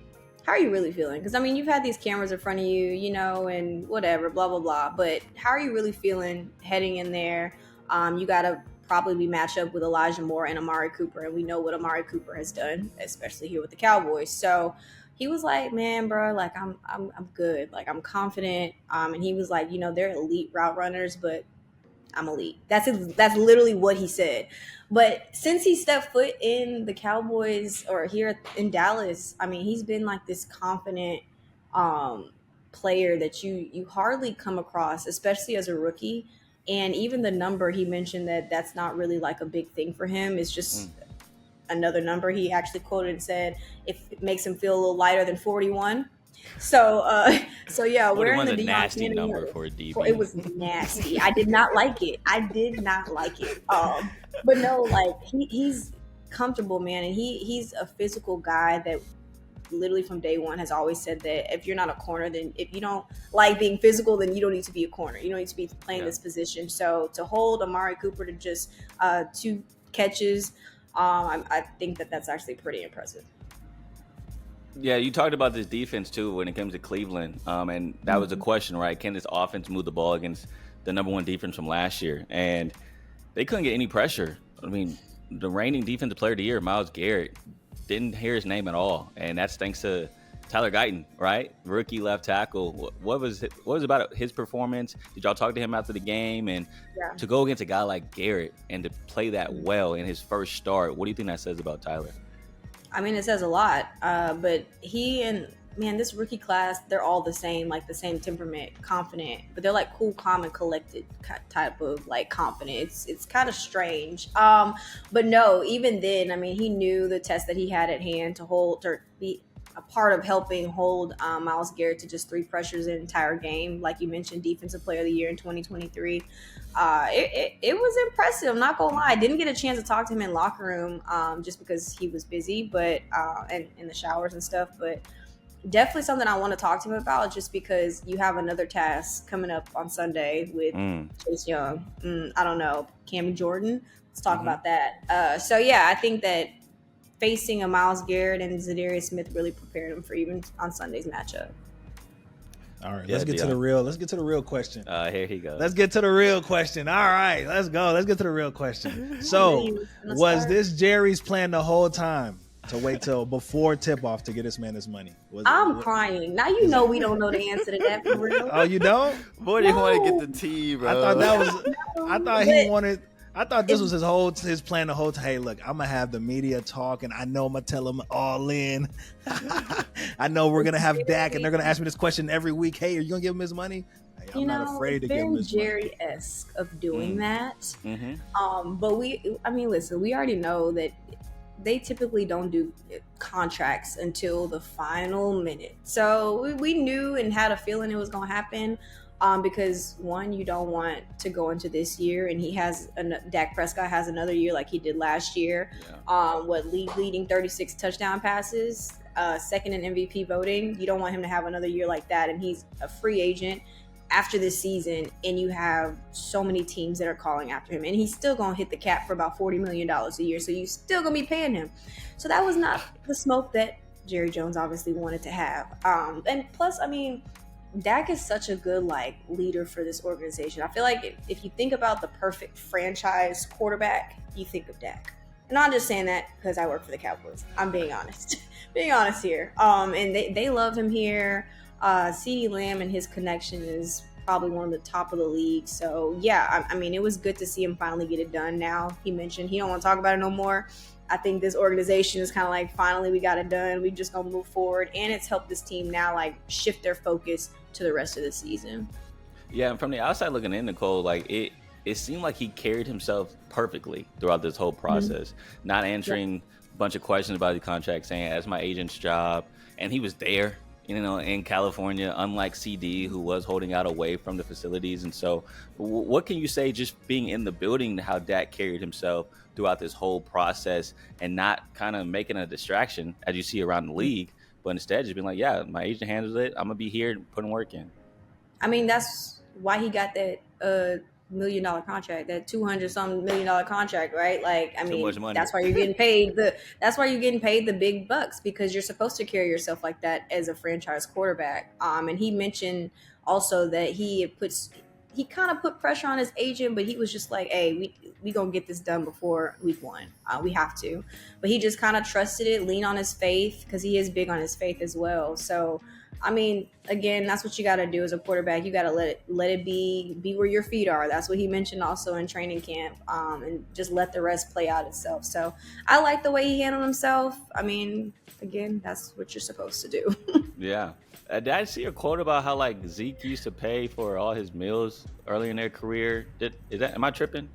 Speaker 7: how are you really feeling? Because, I mean, you've had these cameras in front of you, you know, and whatever, blah, blah, blah. But how are you really feeling heading in there? You got to probably be matched up with Elijah Moore and Amari Cooper. And we know what Amari Cooper has done, especially here with the Cowboys. So he was like, man, bro, like, I'm good. Like, I'm confident. And he was like, you know, they're elite route runners, but I'm elite. That's literally what he said. But since he stepped foot in the Cowboys or here in Dallas, I mean, he's been like this confident player that you hardly come across, especially as a rookie. And even the number he mentioned that's not really like a big thing for him. It's just another number. He actually quoted and said, if it makes him feel a little lighter than 41. So yeah, we're in the Deon
Speaker 3: nasty number for a DB.
Speaker 7: It was nasty. I did not like it. But no, like he's comfortable, man, and he's a physical guy that literally from day one has always said that if you're not a corner, then if you don't like being physical, then you don't need to be a corner. You don't need to be playing this position. So to hold Amari Cooper to just 2 catches, I think that's actually pretty impressive.
Speaker 3: Yeah, you talked about this defense too when it comes to Cleveland, and that was the question, right? Can this offense move the ball against the number 1 defense from last year? And they couldn't get any pressure. I mean, the reigning defensive player of the year, Myles Garrett, didn't hear his name at all, and that's thanks to Tyler Guyton, right? Rookie left tackle. What was about his performance? Did y'all talk to him after the game? And to go against a guy like Garrett and to play that well in his first start, what do you think that says about Tyler?
Speaker 7: I mean, it says a lot, but he and, man, this rookie class, they're all the same, like the same temperament, confident, but they're like cool, calm, and collected type of like confident. It's kind of strange. But no, even then, I mean, he knew the test that he had at hand to hold or be a part of helping hold Myles Garrett to just 3 pressures an entire game. Like you mentioned, Defensive Player of the Year in 2023. It was impressive. I'm not gonna lie. I didn't get a chance to talk to him in locker room just because he was busy, but and in the showers and stuff. But definitely something I want to talk to him about, just because you have another task coming up on Sunday with Chase Young. I don't know, Cammy Jordan. Let's talk about that. So yeah, I think that facing a Myles Garrett and Zadarius Smith really prepared him for even on Sunday's matchup.
Speaker 2: All right, let's get to the real question.
Speaker 3: Here he goes.
Speaker 2: Let's get to the real question. All right, let's go. Let's get to the real question. So, was this Jerry's plan the whole time to wait till before tip-off to get this man his money?
Speaker 7: I'm crying. Now you know we don't know the answer to that for real.
Speaker 2: Oh, you don't?
Speaker 3: Boy, they want to get the tea, bro.
Speaker 2: I thought this was his plan the whole time. Hey, look, I'm gonna have the media talk, and I know I'm gonna tell them all in. I know we're gonna have Dak, and they're gonna ask me this question every week. Hey, are you gonna give him his money? Hey, I'm not afraid to give him his money.
Speaker 7: Very Jerry-esque of doing that. But we already know that they typically don't do contracts until the final minute. So we knew and had a feeling it was gonna happen. Because one, you don't want to go into this year, and Dak Prescott has another year like he did last year. Leading 36 touchdown passes. second in MVP voting. You don't want him to have another year like that, and he's a free agent after this season, and you have so many teams that are calling after him, and he's still gonna hit the cap for about $40 million a year, so you still gonna be paying him. So that was not the smoke that Jerry Jones obviously wanted to have. And plus, I mean, Dak is such a good leader for this organization. I feel like if you think about the perfect franchise quarterback, you think of Dak. And I'm not just saying that because I work for the Cowboys. I'm being honest. Being honest here. And they love him here. CeeDee Lamb and his connection is probably one of the top of the league. So yeah, I mean, it was good to see him finally get it done. Now he mentioned he don't want to talk about it no more. I think this organization is kind of finally we got it done. We just gonna move forward, and it's helped this team now shift their focus to the rest of the season.
Speaker 3: Yeah, and from the outside looking in, Nicole, it seemed like he carried himself perfectly throughout this whole process, not answering a bunch of questions about the contract, saying that's my agent's job, and he was there, in California, unlike CD, who was holding out away from the facilities. And so what can you say, just being in the building, how Dak carried himself throughout this whole process and not kind of making a distraction as you see around the league, but instead just being like, yeah, my agent handles it, I'm gonna be here putting work in? I
Speaker 7: mean, that's why he got that $1 million contract, that $200-something million contract, right? I mean, that's why you're getting paid the big bucks, because you're supposed to carry yourself like that as a franchise quarterback. And he mentioned also that he kind of put pressure on his agent, but he was just like, hey, we gonna get this done before week 1. We have to. But he just kind of trusted it, lean on his faith, because he is big on his faith as well. So I mean, again, that's what you got to do as a quarterback. You got to let it be where your feet are. That's what he mentioned also in training camp, and just let the rest play out itself. So I like the way he handled himself. I mean, again, that's what you're supposed to do.
Speaker 3: Yeah. Did I see a quote about how Zeke used to pay for all his meals early in their career? Am I tripping?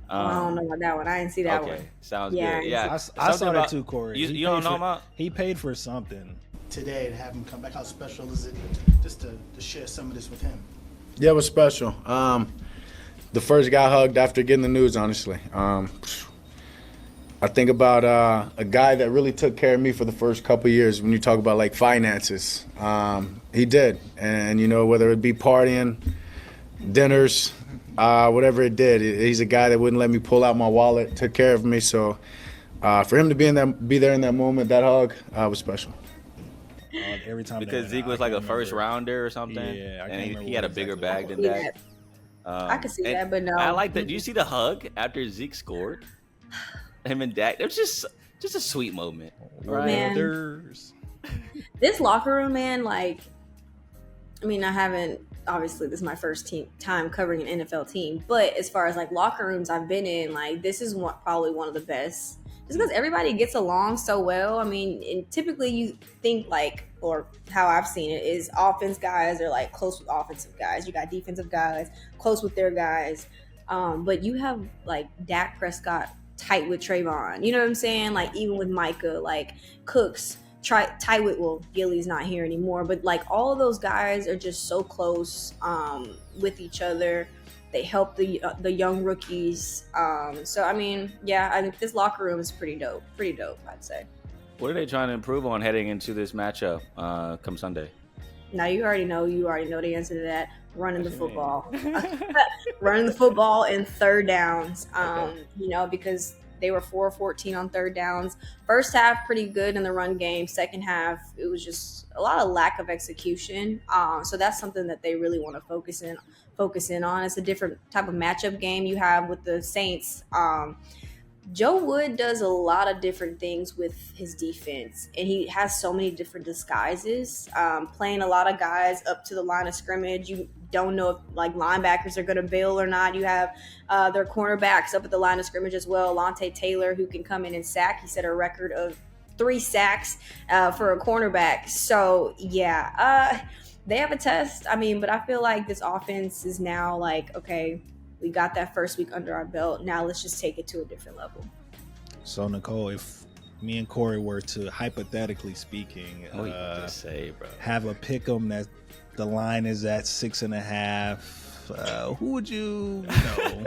Speaker 7: I don't know about that one. I didn't see that one.
Speaker 3: Okay, sounds good. Yeah,
Speaker 2: I saw that too, Corey.
Speaker 3: You don't know about?
Speaker 2: He paid for something
Speaker 8: today to have him come back. How special is it just to share some of this with him?
Speaker 9: Yeah, it was special. The first guy hugged after getting the news, honestly. I think about a guy that really took care of me for the first couple of years when you talk about finances. He did. And, whether it be partying, dinners, whatever it did, he's a guy that wouldn't let me pull out my wallet, took care of me. So for him to be there in that moment, that hug, was special.
Speaker 2: Every time,
Speaker 3: because Zeke was a first rounder or something.
Speaker 2: Yeah,
Speaker 3: and he had a bigger bag than that.
Speaker 7: I could see that, but no.
Speaker 3: I like that. Do you see the hug after Zeke scored? Him and Dak. It was just a sweet moment.
Speaker 2: Right?
Speaker 7: Man, this locker room, man. I mean, I haven't. Obviously, this is my first time covering an NFL team, but as far as locker rooms I've been in, this is probably one of the best. Just because everybody gets along so well. I mean, and typically you think or how I've seen it is offense guys are close with offensive guys. You got defensive guys close with their guys. But you have Dak Prescott tight with Trayvon. You know what I'm saying? Even with Micah, Cooks, tight with, well, Gilly's not here anymore. But all of those guys are just so close with each other. They help the young rookies. So, I mean, yeah, I think this locker room is pretty dope. Pretty dope, I'd say. What
Speaker 3: are they trying to improve on heading into this matchup come Sunday?
Speaker 7: Now, you already know the answer to that. Running the football. Running the football and third downs, because they were 4-14 on third downs. First half, pretty good in the run game. Second half, it was just a lot of lack of execution. So that's something that they really want to focus in on. It's a different type of matchup game you have with the Saints. Joe Wood does a lot of different things with his defense, and he has so many different disguises, playing a lot of guys up to the line of scrimmage. You don't know if linebackers are going to bail or not. You have their cornerbacks up at the line of scrimmage as well. Lante Taylor, who can come in and sack. He set a record of 3 sacks for a cornerback. So, yeah, they have a test. I mean, but I feel like this offense is now okay, we got that first week under our belt. Now let's just take it to a different level.
Speaker 2: So, Nicole, if me and Corey were to, hypothetically speaking,
Speaker 3: have a pick 'em
Speaker 2: that the line is at 6.5, who would you know?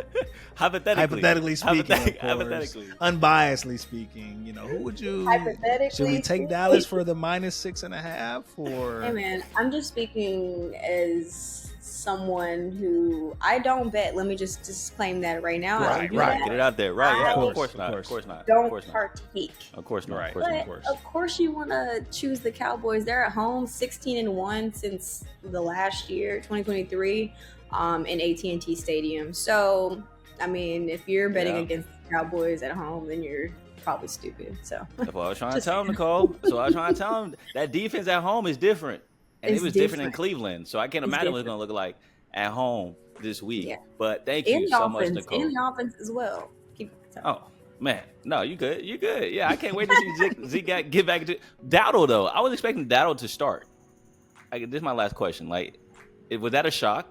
Speaker 3: Hypothetically
Speaker 2: speaking, of course,
Speaker 3: hypothetically.
Speaker 2: unbiasedly speaking, who would you?
Speaker 7: Hypothetically,
Speaker 2: Should we take Dallas for the -6.5? Or
Speaker 7: hey man, I'm just speaking as someone who I don't bet. Let me just disclaim that right now. I don't do that.
Speaker 3: Get it out there. Right. Yeah,
Speaker 2: Of
Speaker 3: of course not.
Speaker 2: course.
Speaker 3: Of course not.
Speaker 7: Don't
Speaker 3: Of course not.
Speaker 7: partake.
Speaker 3: Of course not.
Speaker 2: Right.
Speaker 3: Of course not.
Speaker 7: But of course, you want to choose the Cowboys. They're at home, 16-1 since the last year, 2023, in AT&T Stadium. So, I mean, if you're betting against the Cowboys at home, then you're probably stupid. So
Speaker 3: That's what I was trying to tell him, Nicole. So I was trying to tell him that defense at home is different, and
Speaker 7: It's
Speaker 3: it was different in
Speaker 7: different.
Speaker 3: Cleveland. So I can't
Speaker 7: It's
Speaker 3: imagine what it's
Speaker 7: different.
Speaker 3: going to look like at home this week.
Speaker 7: Yeah.
Speaker 3: But thank
Speaker 7: in
Speaker 3: you
Speaker 7: the
Speaker 3: so much,
Speaker 7: offense,
Speaker 3: Nicole.
Speaker 7: in the offense as well. Keep it
Speaker 3: Oh man, no, you good. You good. Yeah, I can't wait to see Zeke get back into Dowdle though. I was expecting Dowdle to start. This is my last question. Like, was that a shock?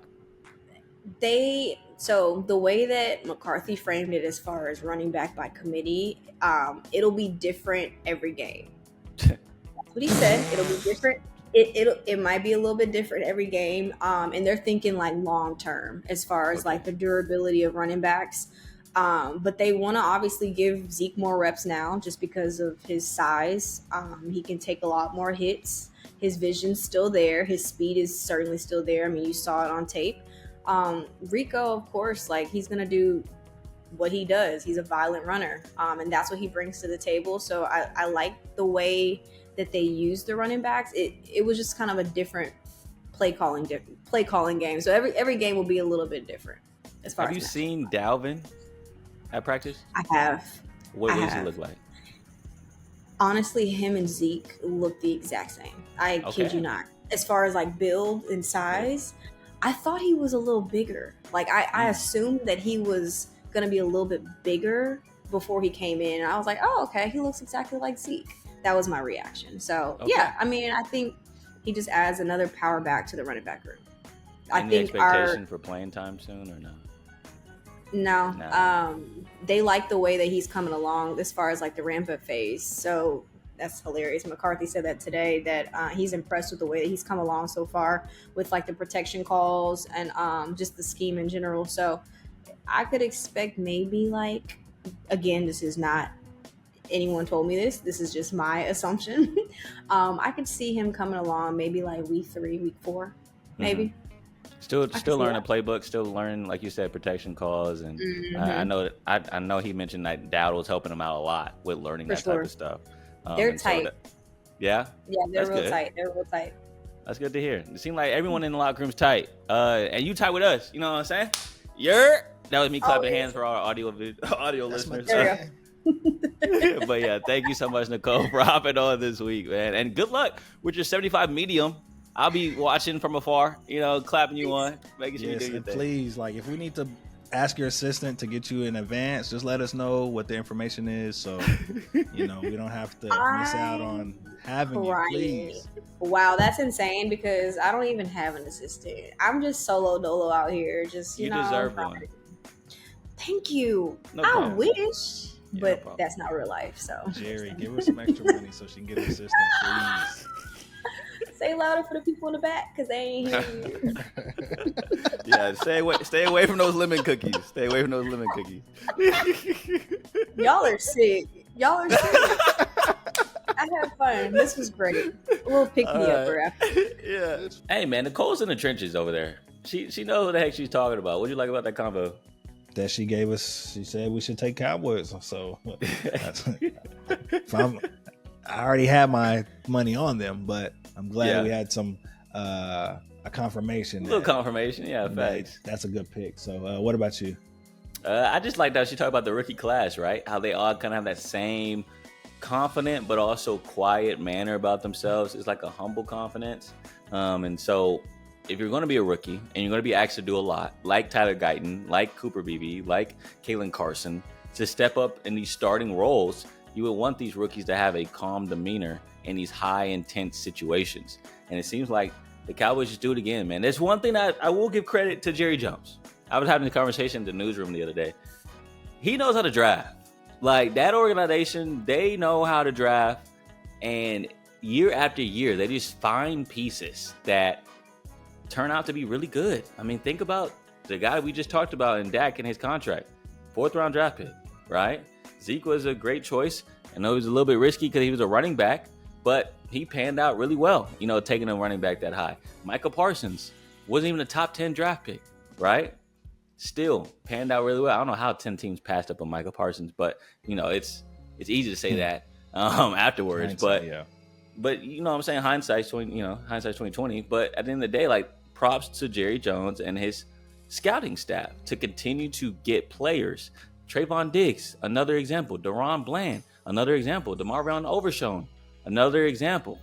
Speaker 7: So the way that McCarthy framed it as far as running back by committee, it'll be different every game. That's what he said. It'll be different. It might be a little bit different every game. And they're thinking like long term as far as like the durability of running backs. But they want to obviously give Zeke more reps now just because of his size. He can take a lot more hits. His vision's still there. His speed is certainly still there. I mean, you saw it on tape. Rico, of course, like he's going to do what he does. He's a violent runner. And that's what he brings to the table. So I like the way that they use the running backs. It was just kind of a different play calling game. So every game will be a little bit different as far
Speaker 3: Have
Speaker 7: as
Speaker 3: you seen Dalvin at practice?
Speaker 7: I have.
Speaker 3: What does he
Speaker 7: have.
Speaker 3: look like?
Speaker 7: Honestly, him and Zeke look the exact same. I kid you not. As far as like build and size, I thought he was a little bigger. Like I assumed that he was going to be a little bit bigger before he came in. And I was like, oh, okay, he looks exactly like Zeke. That was my reaction. So yeah, I mean, I think he just adds another power back to the running back group.
Speaker 3: Any expectation for playing time soon or no?
Speaker 7: No. They like the way that he's coming along as far as like the ramp up phase. So that's hilarious. McCarthy said that today, that he's impressed with the way that he's come along so far with like the protection calls and just the scheme in general. So I could expect maybe like, again, this is not anyone told me this. This is just my assumption. I could see him coming along maybe like week 3, week 4, maybe.
Speaker 3: Mm-hmm. Still learning the playbook, still learning, like you said, protection calls, and I know he mentioned that Dowdle's helping him out a lot with learning type of stuff.
Speaker 7: They're tight.
Speaker 3: Yeah,
Speaker 7: they're
Speaker 3: That's
Speaker 7: real
Speaker 3: good.
Speaker 7: tight. They're real tight.
Speaker 3: That's good to hear. It seemed like everyone in the locker room's tight, and you tight with us. You know what I'm saying? That was me clapping hands for our audio listeners. But yeah, thank you so much, Nicole, for hopping on this week, man, and good luck with your 75 medium. I'll be watching from afar, clapping you on, making sure you do your thing.
Speaker 2: Please, like, if we need to ask your assistant to get you in advance, just let us know what the information is, so we don't have to miss out on having you. Please.
Speaker 7: Wow, that's insane because I don't even have an assistant. I'm just solo dolo out here. Just
Speaker 3: you deserve one.
Speaker 7: Thank you.
Speaker 3: No
Speaker 7: I
Speaker 3: problem.
Speaker 7: wish,
Speaker 3: Yeah,
Speaker 7: but
Speaker 3: no
Speaker 7: that's not real life. So
Speaker 2: Jerry, give her some extra money so she can get an assistant, please.
Speaker 7: say louder for the people in the back because they ain't hearing you.
Speaker 3: Yeah, stay away from those lemon cookies. Stay away from those lemon cookies.
Speaker 7: Y'all are sick. I had fun. This was great. A little pick me up after.
Speaker 3: Yeah. Hey man, Nicole's in the trenches over there. She knows what the heck she's talking about. What do you like about that convo?
Speaker 2: That she said we should take Cowboys. So I already had my money on them, but I'm glad we had some a confirmation.
Speaker 3: A little confirmation, yeah, facts.
Speaker 2: That's a good pick. So what about you?
Speaker 3: I just like that she talked about the rookie class, right? How they all kind of have that same confident but also quiet manner about themselves. It's like a humble confidence. And so if you're going to be a rookie and you're going to be asked to do a lot, like Tyler Guyton, like Cooper Beebe, like Kalen Carson, to step up in these starting roles, you would want these rookies to have a calm demeanor in these high intense situations. And it seems like the Cowboys just do it again, man. There's one thing that I will give credit to Jerry Jones. I was having a conversation in the newsroom the other day. He knows how to draft. Like, that organization, they know how to draft. And year after year, they just find pieces that turn out to be really good. I mean, think about the guy we just talked about in Dak and his contract, 4th round draft pick, right? Zeke was a great choice. I know it was a little bit risky because he was a running back, but he panned out really well, taking a running back that high. Michael Parsons wasn't even a top 10 draft pick, right? Still panned out really well. I don't know how 10 teams passed up on Michael Parsons, but it's easy to say that afterwards. But I'm saying hindsight's 2020. But at the end of the day, like, props to Jerry Jones and his scouting staff to continue to get players. Trayvon Diggs, another example. Deron Bland, another example. DeMarvion Overshown, another example.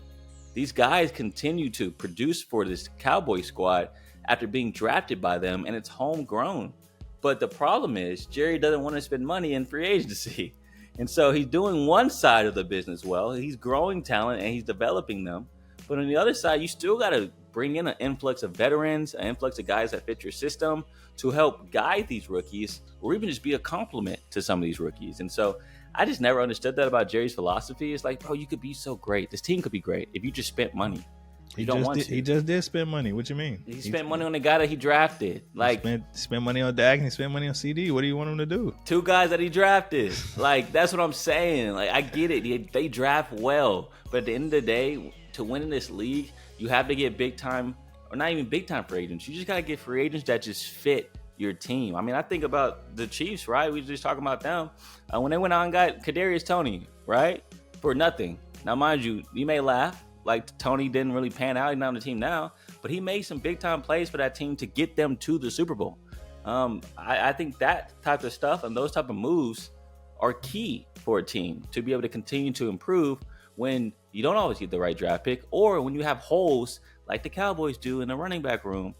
Speaker 3: These guys continue to produce for this Cowboy squad after being drafted by them, and it's homegrown. But the problem is Jerry doesn't want to spend money in free agency. And so he's doing one side of the business well. He's growing talent and he's developing them. But on the other side, you still got to bring in an influx of veterans, an influx of guys that fit your system to help guide these rookies, or even just be a compliment to some of these rookies. And so I just never understood that about Jerry's philosophy. It's like, bro, you could be so great. This team could be great if you just spent money.
Speaker 2: He just did spend money. What you mean?
Speaker 3: He spent money on the guy that he drafted. Like,
Speaker 2: spent money on Dak and he spent money on CD. What do you want him to do?
Speaker 3: 2 guys that he drafted. Like, that's what I'm saying. Like, I get it. They draft well. But at the end of the day, to win in this league, you have to get big time, or not even big time free agents. You just got to get free agents that just fit your team. I mean, I think about the Chiefs, right? We were just talking about them. When they went out and got Kadarius Toney, right? For nothing. Now, mind you may laugh. Like, Tony didn't really pan out. He's not on the team now. But he made some big-time plays for that team to get them to the Super Bowl. I think that type of stuff and those type of moves are key for a team to be able to continue to improve when you don't always get the right draft pick, or when you have holes like the Cowboys do in the running back room.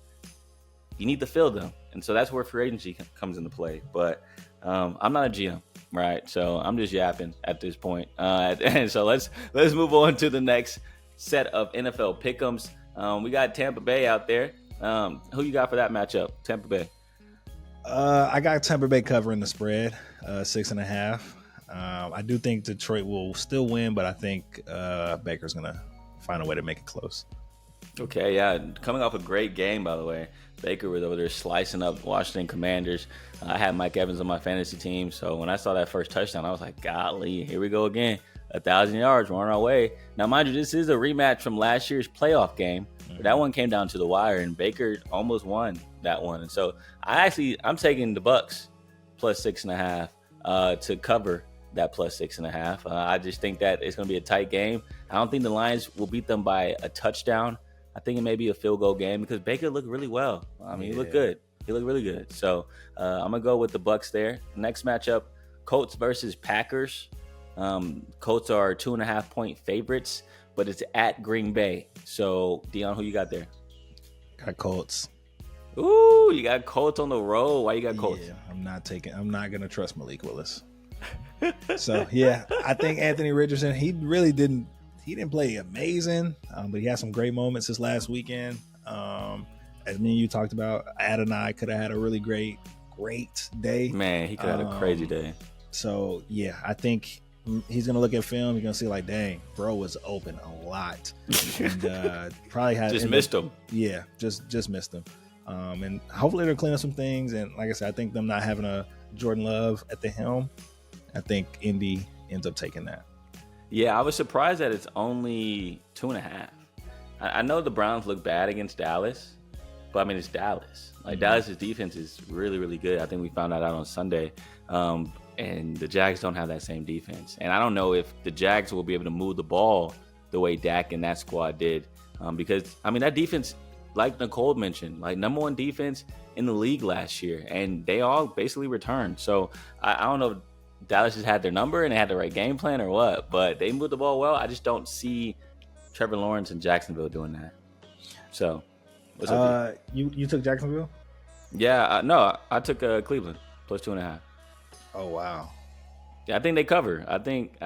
Speaker 3: You need to fill them. And so that's where free agency comes into play. But I'm not a GM, right? So I'm just yapping at this point. And so let's move on to the next set of NFL pick'ems. We got Tampa Bay out there. Who you got for that matchup? Tampa Bay.
Speaker 2: I got Tampa Bay covering the spread, 6.5. I do think Detroit will still win, but I think Baker's gonna find a way to make it close.
Speaker 3: Okay, yeah, coming off a great game, by the way. Baker was over there slicing up Washington Commanders. I had Mike Evans on my fantasy team, so when I saw that first touchdown, I was like, golly, here we go again. 1,000 yards, we're on our way. Now, mind you, this is a rematch from last year's playoff game. Mm-hmm. That one came down to the wire, and Baker almost won that one. And so I'm taking the Bucs plus 6.5 to cover that plus 6.5. I just think that it's going to be a tight game. I don't think the Lions will beat them by a touchdown. I think it may be a field goal game because Baker looked really well. I mean, He looked good. He looked really good. So I'm going to go with the Bucs there. Next matchup, Colts versus Packers. Colts are 2.5-point favorites, but it's at Green Bay. So, Deon, who you got there?
Speaker 2: Got Colts.
Speaker 3: Ooh, you got Colts on the road. Why you got Colts?
Speaker 2: Yeah, I'm not going to trust Malik Willis. So, yeah, I think Anthony Richardson, he didn't play amazing, but he had some great moments this last weekend. As me and you talked about, Adonai could have had a really great day.
Speaker 3: Man, he could have had a crazy day.
Speaker 2: So, yeah, I think he's going to look at film. He's going to see, like, dang, bro was open a lot. And probably had...
Speaker 3: just missed him.
Speaker 2: Yeah, just missed him. And hopefully they'll clean up some things. And like I said, I think them not having a Jordan Love at the helm, I think Indy ends up taking that.
Speaker 3: Yeah, I was surprised that it's only 2.5. I know the Browns look bad against Dallas, but I mean, it's Dallas. Like, Dallas's defense is really, really good. I think we found that out on Sunday. And the Jags don't have that same defense. And I don't know if the Jags will be able to move the ball the way Dak and that squad did. Because, I mean, that defense, like Nicole mentioned, like #1 defense in the league last year. And they all basically returned. So I don't know if Dallas just had their number and they had the right game plan or what. But they moved the ball well. I just don't see Trevor Lawrence and Jacksonville doing that. So, what's up?
Speaker 2: You took Jacksonville?
Speaker 3: Yeah, no, I took Cleveland plus 2.5.
Speaker 2: Oh, wow.
Speaker 3: Yeah, I think they cover. I think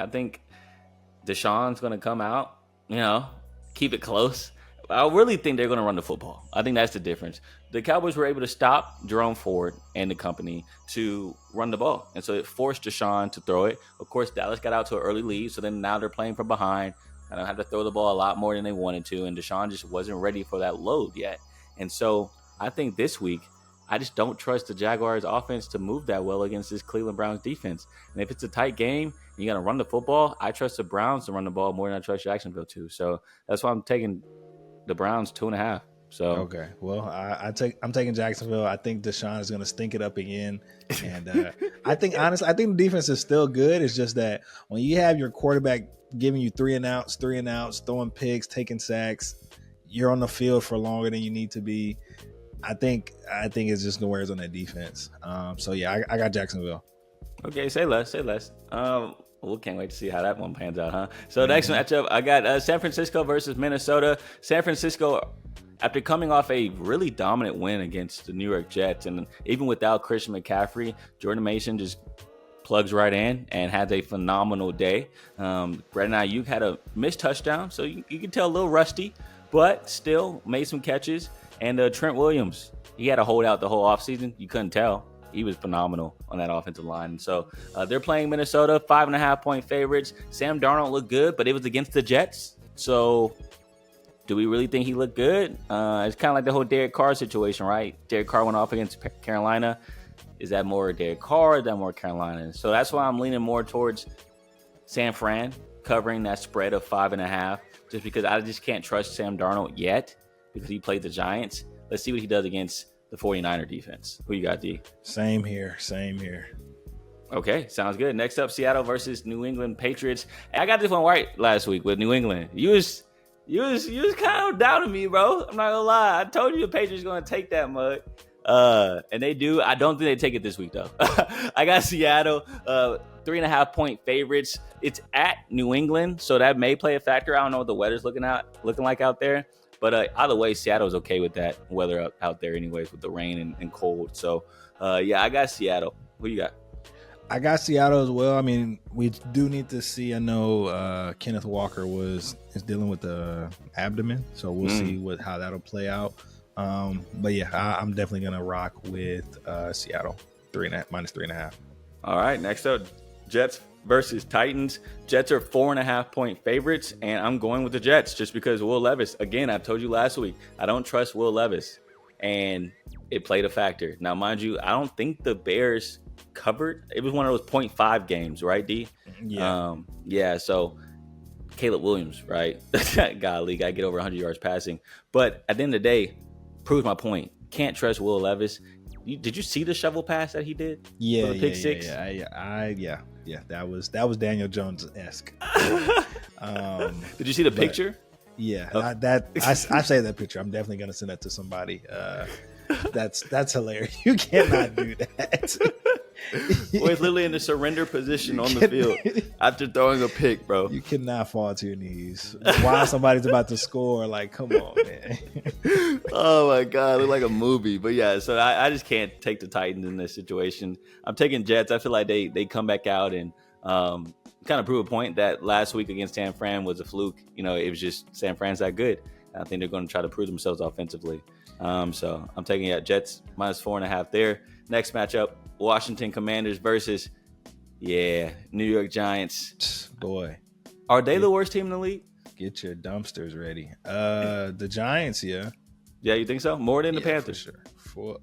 Speaker 3: Deshaun's going to come out, keep it close. I really think they're going to run the football. I think that's the difference. The Cowboys were able to stop Jerome Ford and the company to run the ball. And so it forced Deshaun to throw it. Of course, Dallas got out to an early lead, so then now they're playing from behind. I don't have to throw the ball a lot more than they wanted to, and Deshaun just wasn't ready for that load yet. And so I think this week, I just don't trust the Jaguars offense to move that well against this Cleveland Browns defense. And if it's a tight game and you're going to run the football, I trust the Browns to run the ball more than I trust Jacksonville to. So that's why I'm taking the Browns 2.5. So
Speaker 2: okay, well, I'm taking Jacksonville. I think Deshaun is going to stink it up again, and I think the defense is still good. It's just that when you have your quarterback giving you three and outs, throwing picks, taking sacks, you're on the field for longer than you need to be. I think it's just the wears on that defense. So yeah, I got Jacksonville.
Speaker 3: Okay, say less. We can't wait to see how that one pans out, huh? So next matchup, I got San Francisco versus Minnesota. San Francisco, after coming off a really dominant win against the New York Jets, and even without Christian McCaffrey, Jordan Mason just plugs right in and has a phenomenal day. Brandon Ayuk had a missed touchdown, so you can tell a little rusty, but still made some catches. And Trent Williams, he had a holdout the whole offseason. You couldn't tell. He was phenomenal on that offensive line. And so they're playing Minnesota, 5.5-point favorites. Sam Darnold looked good, but it was against the Jets. So do we really think he looked good? It's kind of like the whole Derek Carr situation, right? Derek Carr went off against Carolina. Is that more Derek Carr? Is that more Carolina? So that's why I'm leaning more towards San Fran covering that spread of 5.5, just because I just can't trust Sam Darnold yet because he played the Giants. Let's see what he does against the 49er defense. Who you got, D?
Speaker 2: Same here.
Speaker 3: Okay, sounds good. Next up, Seattle versus New England Patriots. I got this one right last week with New England. You was kind of doubting me, bro. I'm not gonna lie. I told you the Patriots gonna take that mug. And they do. I don't think they take it this week though. I got Seattle, 3.5-point favorites. It's at New England, so that may play a factor. I don't know what the weather's looking like out there. But either way, Seattle's okay with that weather out there anyways with the rain and cold. So, yeah, I got Seattle. Who you got?
Speaker 2: I got Seattle as well. I mean, we do need to see. I know Kenneth Walker is dealing with the abdomen, so we'll see how that'll play out. But yeah, I'm definitely gonna rock with Seattle, -3.5.
Speaker 3: All right, next up, Jets versus Titans. Jets are 4.5-point favorites, and I'm going with the Jets just because Will Levis. Again, I told you last week, I don't trust Will Levis, and it played a factor. Now, mind you, I don't think the Bears covered. It was one of those 0.5 games, right, D?
Speaker 2: Yeah.
Speaker 3: Yeah, so Caleb Williams, right? Golly, got to get over 100 yards passing. But at the end of the day, proves my point. Can't trust Will Levis. Did you see the shovel pass that he did?
Speaker 2: Yeah,
Speaker 3: for the pick six?
Speaker 2: Yeah. That was Daniel Jones-esque.
Speaker 3: Did you see the picture?
Speaker 2: Yeah, I say that picture. I'm definitely gonna send that to somebody. That's hilarious. You cannot do that.
Speaker 3: Well, it's literally in the surrender position on the field after throwing a pick, bro.
Speaker 2: You cannot fall to your knees while somebody's about to score. Like, come on, man.
Speaker 3: Oh my God, it looked like a movie. But yeah, so I just can't take the Titans in this situation. I'm taking Jets. I feel like they come back out and kind of prove a point that last week against San Fran was a fluke. You know, it was just San Fran's that good. I think they're going to try to prove themselves offensively. So I'm taking Jets -4.5 there. Next matchup, Washington Commanders versus, New York Giants.
Speaker 2: Boy.
Speaker 3: Are they the worst team in the league?
Speaker 2: Get your dumpsters ready. The Giants, yeah.
Speaker 3: Yeah, you think so? More than the Panthers?
Speaker 2: For sure.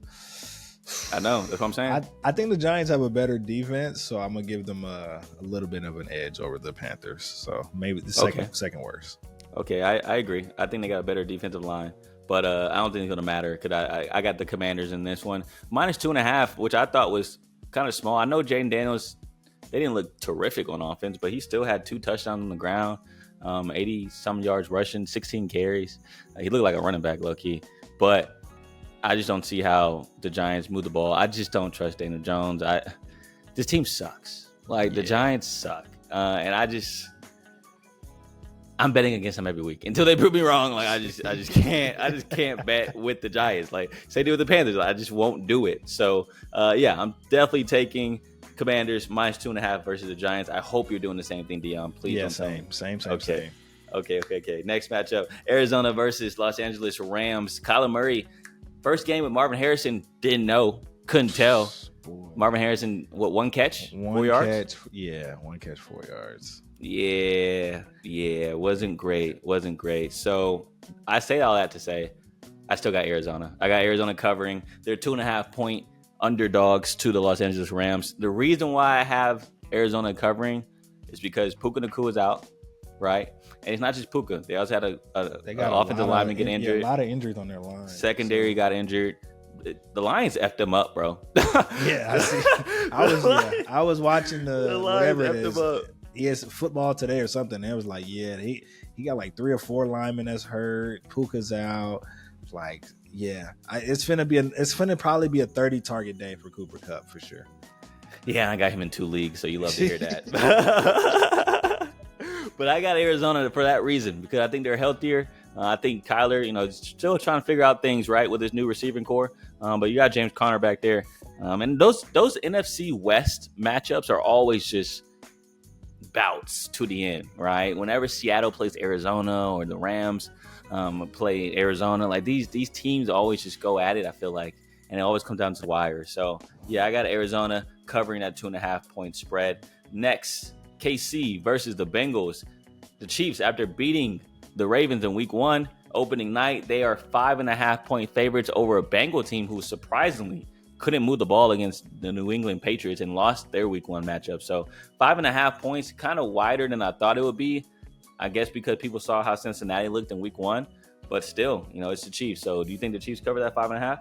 Speaker 3: I know. That's what I'm saying.
Speaker 2: I think the Giants have a better defense, so I'm going to give them a little bit of an edge over the Panthers. So maybe the second worst.
Speaker 3: Okay, I agree. I think they got a better defensive line. But I don't think it's going to matter because I got the Commanders in this one. -2.5, which I thought was kind of small. I know Jaden Daniels, they didn't look terrific on offense, but he still had 2 touchdowns on the ground, 80-some yards rushing, 16 carries. He looked like a running back, low-key. But I just don't see how the Giants move the ball. I just don't trust Daniel Jones. This team sucks. The Giants suck. And I'm betting against them every week until they prove me wrong. I just can't bet with the Giants. Say do with the Panthers, I just won't do it. So I'm definitely taking Commanders -2.5 versus the Giants. I hope you're doing the same thing, Deon. Please don't tell me.
Speaker 2: Same.
Speaker 3: Okay. Next matchup, Arizona versus Los Angeles Rams. Kyler Murray, first game with Marvin Harrison, couldn't tell. Boy. Marvin Harrison, one catch? 4 yards?
Speaker 2: One catch, 4 yards.
Speaker 3: Yeah, wasn't great. So I say all that to say I still got Arizona. I got Arizona covering. They're 2.5-point underdogs to the Los Angeles Rams. The reason why I have Arizona covering is because Puka Nacua is out, right? And it's not just Puka. They also had an offensive lineman get injured.
Speaker 2: A lot of injuries on their line.
Speaker 3: Secondary got injured. The Lions effed them up, bro.
Speaker 2: Yeah, I see. I was watching the
Speaker 3: Lions
Speaker 2: whatever it
Speaker 3: effed
Speaker 2: is.
Speaker 3: them up.
Speaker 2: Yes, Football Today or something. And it was like, yeah, he got like 3 or 4 linemen that's hurt. Puka's out. It's like, yeah, it's finna probably be a 30 target day for Cooper Kupp for sure.
Speaker 3: Yeah, I got him in 2 leagues, so you love to hear that. But I got Arizona for that reason, because I think they're healthier. I think Kyler, still trying to figure out things right with his new receiving core. But you got James Conner back there. And those NFC West matchups are always just bouts to the end, right? Whenever Seattle plays Arizona or the Rams play Arizona, like these teams always just go at it, I feel like. And it always comes down to the wire. So, yeah, I got Arizona covering that 2.5-point spread. Next, KC versus the Bengals. The Chiefs, after beating the Ravens in week 1, opening night, they are 5.5-point favorites over a Bengal team who surprisingly couldn't move the ball against the New England Patriots and lost their week 1 matchup. So 5.5 points, kind of wider than I thought it would be. I guess because people saw how Cincinnati looked in week 1, but still, it's the Chiefs. So do you think the Chiefs cover that 5.5?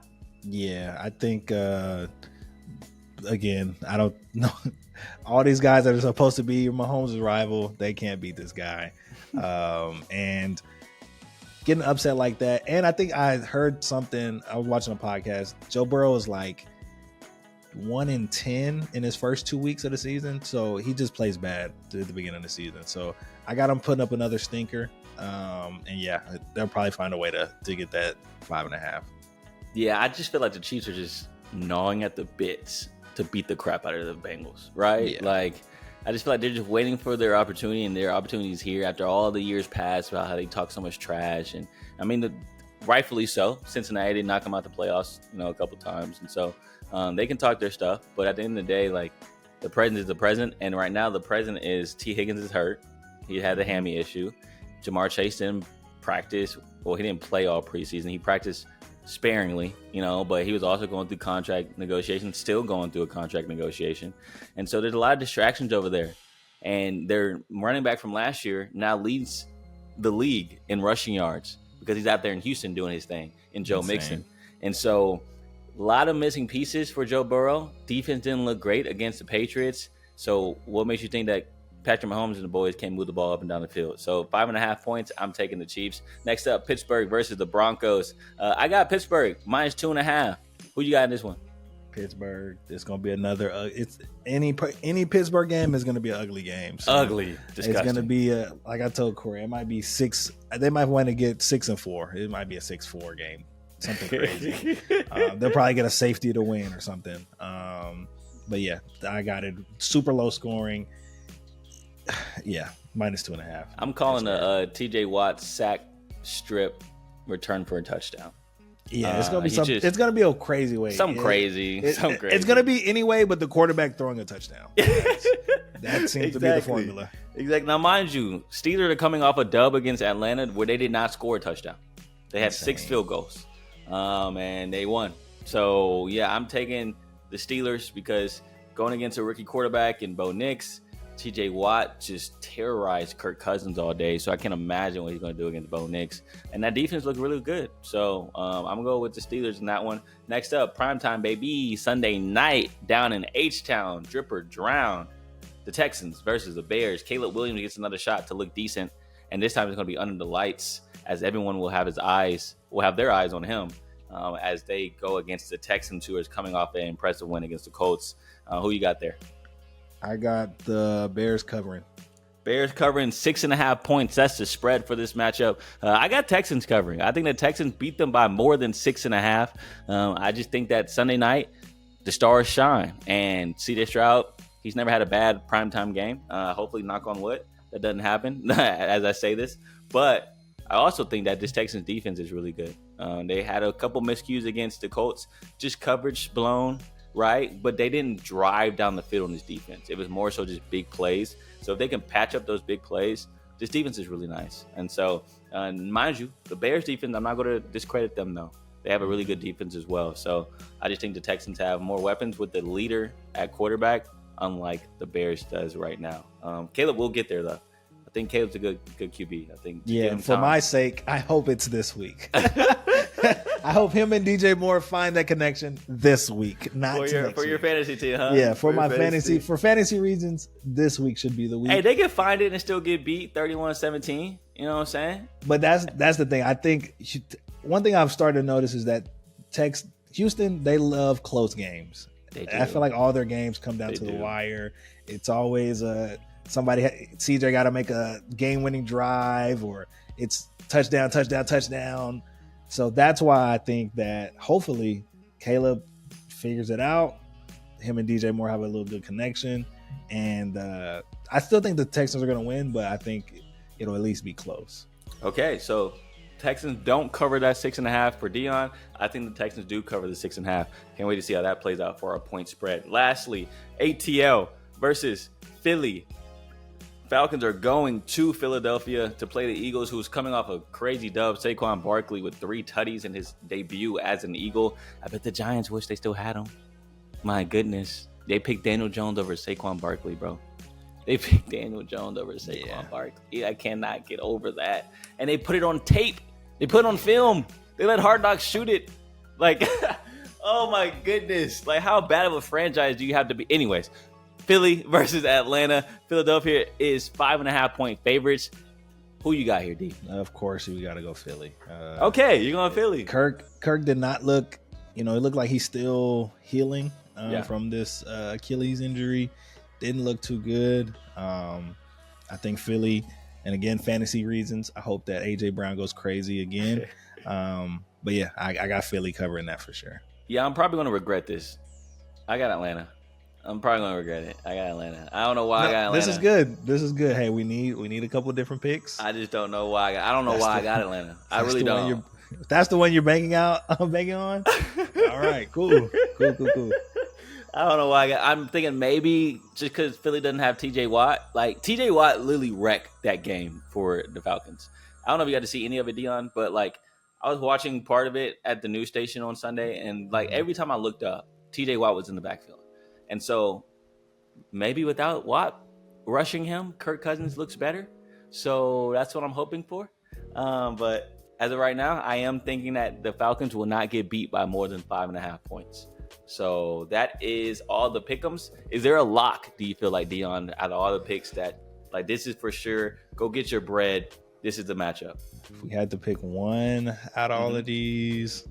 Speaker 2: Yeah, I think, again, I don't know. All these guys that are supposed to be Mahomes' rival, they can't beat this guy. And getting upset like that. And I think I heard something, I was watching a podcast. Joe Burrow is like 1-10 in his first 2 weeks of the season. So he just plays bad at the beginning of the season. So I got him putting up another stinker. And yeah, they'll probably find a way to get that 5.5.
Speaker 3: Yeah, I just feel like the Chiefs are just gnawing at the bits to beat the crap out of the Bengals, right?
Speaker 2: Yeah.
Speaker 3: Like, I just feel like they're just waiting for their opportunity, and their opportunity is here after all the years past about how they talk so much trash. And I mean, rightfully so. Cincinnati did knock them out the playoffs, a couple times, and so they can talk their stuff. But at the end of the day, like, the present is the present, and right now the present is T. Higgins is hurt. He had the hammy issue. Jamar Chase didn't practice. Well, he didn't play all preseason. He practiced sparingly, but he was also going through contract negotiations, still going through a contract negotiation. And so there's a lot of distractions over there. And their running back from last year now leads the league in rushing yards because he's out there in Houston doing his thing in Joe Mixon. And so a lot of missing pieces for Joe Burrow. Defense didn't look great against the Patriots. So what makes you think that Patrick Mahomes and the boys can't move the ball up and down the field? So 5.5 points, I'm taking the Chiefs. Next up, Pittsburgh versus the Broncos. I got Pittsburgh minus 2.5. Who you got in this one?
Speaker 2: Pittsburgh. It's gonna be another. It's any Pittsburgh game is gonna be an ugly game. So
Speaker 3: ugly, disgusting.
Speaker 2: It's gonna be like I told Corey. It might be 6. They might want to get 6-4. It might be a 6-4 game. Something crazy. They'll probably get a safety to win or something. But yeah, I got it. Super low scoring. Yeah, minus 2.5.
Speaker 3: I'm calling a TJ Watt sack strip return for a touchdown.
Speaker 2: Yeah, it's gonna be it's gonna be a crazy way.
Speaker 3: Crazy.
Speaker 2: It's gonna be anyway, but the quarterback throwing a touchdown. That seems to be the formula.
Speaker 3: Exactly. Now, mind you, Steelers are coming off a dub against Atlanta where they did not score a touchdown. They had 6 field goals, and they won. So yeah, I'm taking the Steelers because going against a rookie quarterback in Bo Nix. TJ Watt just terrorized Kirk Cousins all day, so I can't imagine what he's going to do against Bo Nix. And that defense looked really good. So I'm going to go with the Steelers in that one. Next up, primetime, baby, Sunday night down in H-Town, drip or drown. The Texans versus the Bears. Caleb Williams gets another shot to look decent, and this time it's going to be under the lights as everyone will have their eyes on him as they go against the Texans, who is coming off an impressive win against the Colts. Who you got there?
Speaker 2: I got the Bears covering.
Speaker 3: Bears covering 6.5 points. That's the spread for this matchup. I got Texans covering. I think the Texans beat them by more than 6.5. I just think that Sunday night, the stars shine. And C.J. Stroud, he's never had a bad primetime game. Hopefully, knock on wood, that doesn't happen as I say this. But I also think that this Texans defense is really good. They had a couple miscues against the Colts. Just coverage blown. Right, but they didn't drive down the field on this defense. It was more so just big plays. So if they can patch up those big plays, this defense is really nice. And so Mind you, the Bears defense, I'm not going to discredit them, though. They have a really good defense as well. So I just think the Texans have more weapons with the leader at quarterback, unlike the Bears does right now. Caleb will get there, though. I think Caleb's a good QB. I think.
Speaker 2: Yeah, for my sake, I hope it's this week. I hope him and DJ Moore find that connection this week, not
Speaker 3: for your fantasy team, huh?
Speaker 2: Yeah, for my fantasy for fantasy reasons, this week should be the week.
Speaker 3: Hey, they can find it and still get beat 31-17. You know what I'm saying?
Speaker 2: But that's the thing. I think one thing I've started to notice is that Houston, they love close games.
Speaker 3: They do.
Speaker 2: I feel like all their games come down to the wire. It's always CJ got to make a game-winning drive, or it's touchdown. So that's why I think that hopefully Caleb figures it out. Him and DJ Moore have a little good connection, and I still think the Texans are going to win, but I think it'll at least be close.
Speaker 3: Okay, so Texans don't cover that 6.5 for Deon. I think the Texans do cover the 6.5. Can't wait to see how that plays out for our point spread. Lastly, ATL versus Philly. Falcons are going to Philadelphia to play the Eagles, who's coming off a crazy dub. Saquon Barkley with 3 tutties in his debut as an Eagle. I bet the Giants wish they still had him. My goodness. They picked Daniel Jones over Saquon Barkley, bro. They picked Daniel Jones over Saquon Barkley. I cannot get over that. And they put it on tape. They put it on film. They let Hard Knocks shoot it. Like, oh my goodness. Like, how bad of a franchise do you have to be? Anyways, Philly versus Atlanta. Philadelphia is 5.5-point favorites. Who you got here, D?
Speaker 2: Of course, we got to go Philly.
Speaker 3: Okay, you're going Philly.
Speaker 2: Kirk did not look, it looked like he's still healing from this Achilles injury. Didn't look too good. I think Philly, and again, fantasy reasons, I hope that A.J. Brown goes crazy again. But yeah, I got Philly covering that for sure.
Speaker 3: Yeah, I'm probably going to regret this. I got Atlanta. I'm probably going to regret it. I got Atlanta. I don't know why I got Atlanta.
Speaker 2: This is good. Hey, we need a couple different picks.
Speaker 3: I just don't know why I don't know why I got Atlanta. I really don't.
Speaker 2: That's the one you're banking on? All right, cool.
Speaker 3: I don't know why I'm thinking maybe just because Philly doesn't have TJ Watt. Like, TJ Watt literally wrecked that game for the Falcons. I don't know if you got to see any of it, Deon, but like I was watching part of it at the news station on Sunday, and like every time I looked up, TJ Watt was in the backfield. And so maybe without Watt rushing him, Kirk Cousins looks better. So that's what I'm hoping for. But as of right now, I am thinking that the Falcons will not get beat by more than 5.5 points. So that is all the pick'ems. Is there a lock, do you feel like, Deon, out of all the picks that, like, this is for sure, go get your bread, this is the matchup?
Speaker 2: If we had to pick one out of all of these,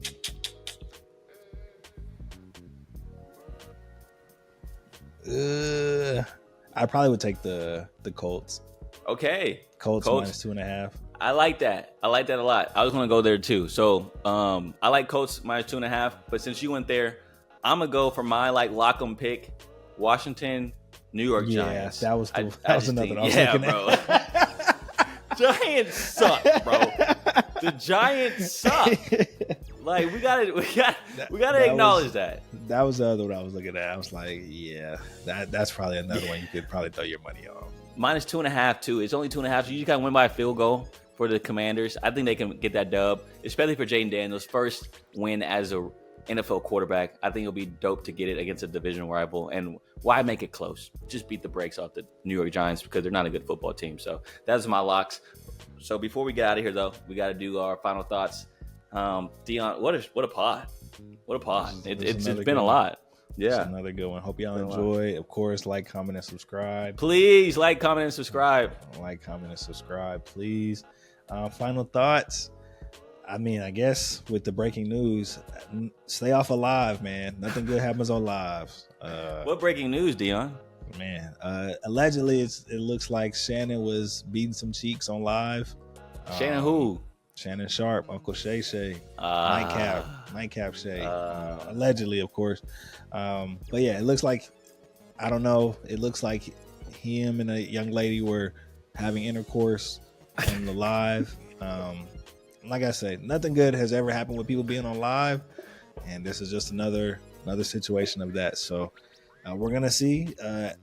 Speaker 2: I probably would take the Colts.
Speaker 3: Okay.
Speaker 2: Colts minus 2.5.
Speaker 3: I like that. I like that a lot. I was going to go there too. So I like Colts minus 2.5. But since you went there, I'm going to go for my lock 'em pick. Washington, New York Giants.
Speaker 2: Yeah, that was another one I was looking
Speaker 3: at. Giants suck, bro. The Giants suck. Like, we gotta acknowledge that.
Speaker 2: That was the other one I was looking at. I was like, yeah, that's probably another one you could probably throw your money on.
Speaker 3: Minus 2.5 too. It's only 2.5. So you just gotta win by a field goal for the Commanders. I think they can get that dub, especially for Jaden Daniels' first win as a NFL quarterback. I think it'll be dope to get it against a division rival. And why make it close? Just beat the brakes off the New York Giants because they're not a good football team. So that's my locks. So before we get out of here, though, we got to do our final thoughts. Deon, what a pod. What a pod. It's been a lot. Yeah.
Speaker 2: It's another good one. Hope y'all enjoy. Of course, like, comment, and subscribe.
Speaker 3: Please like, comment, and subscribe.
Speaker 2: Like, comment, and subscribe, please. Final thoughts. I mean, I guess with the breaking news, stay off of live, man. Nothing good happens on live.
Speaker 3: What breaking news, Deon?
Speaker 2: Man, allegedly, it looks like Shannon was beating some cheeks on live.
Speaker 3: Shannon who?
Speaker 2: Shannon Sharp, Uncle Shay Shay, Nightcap Shay. Allegedly, of course. But yeah, it looks like, I don't know, it looks like him and a young lady were having intercourse on the live. Like I say, nothing good has ever happened with people being on live, and this is just another situation of that. So we're gonna see.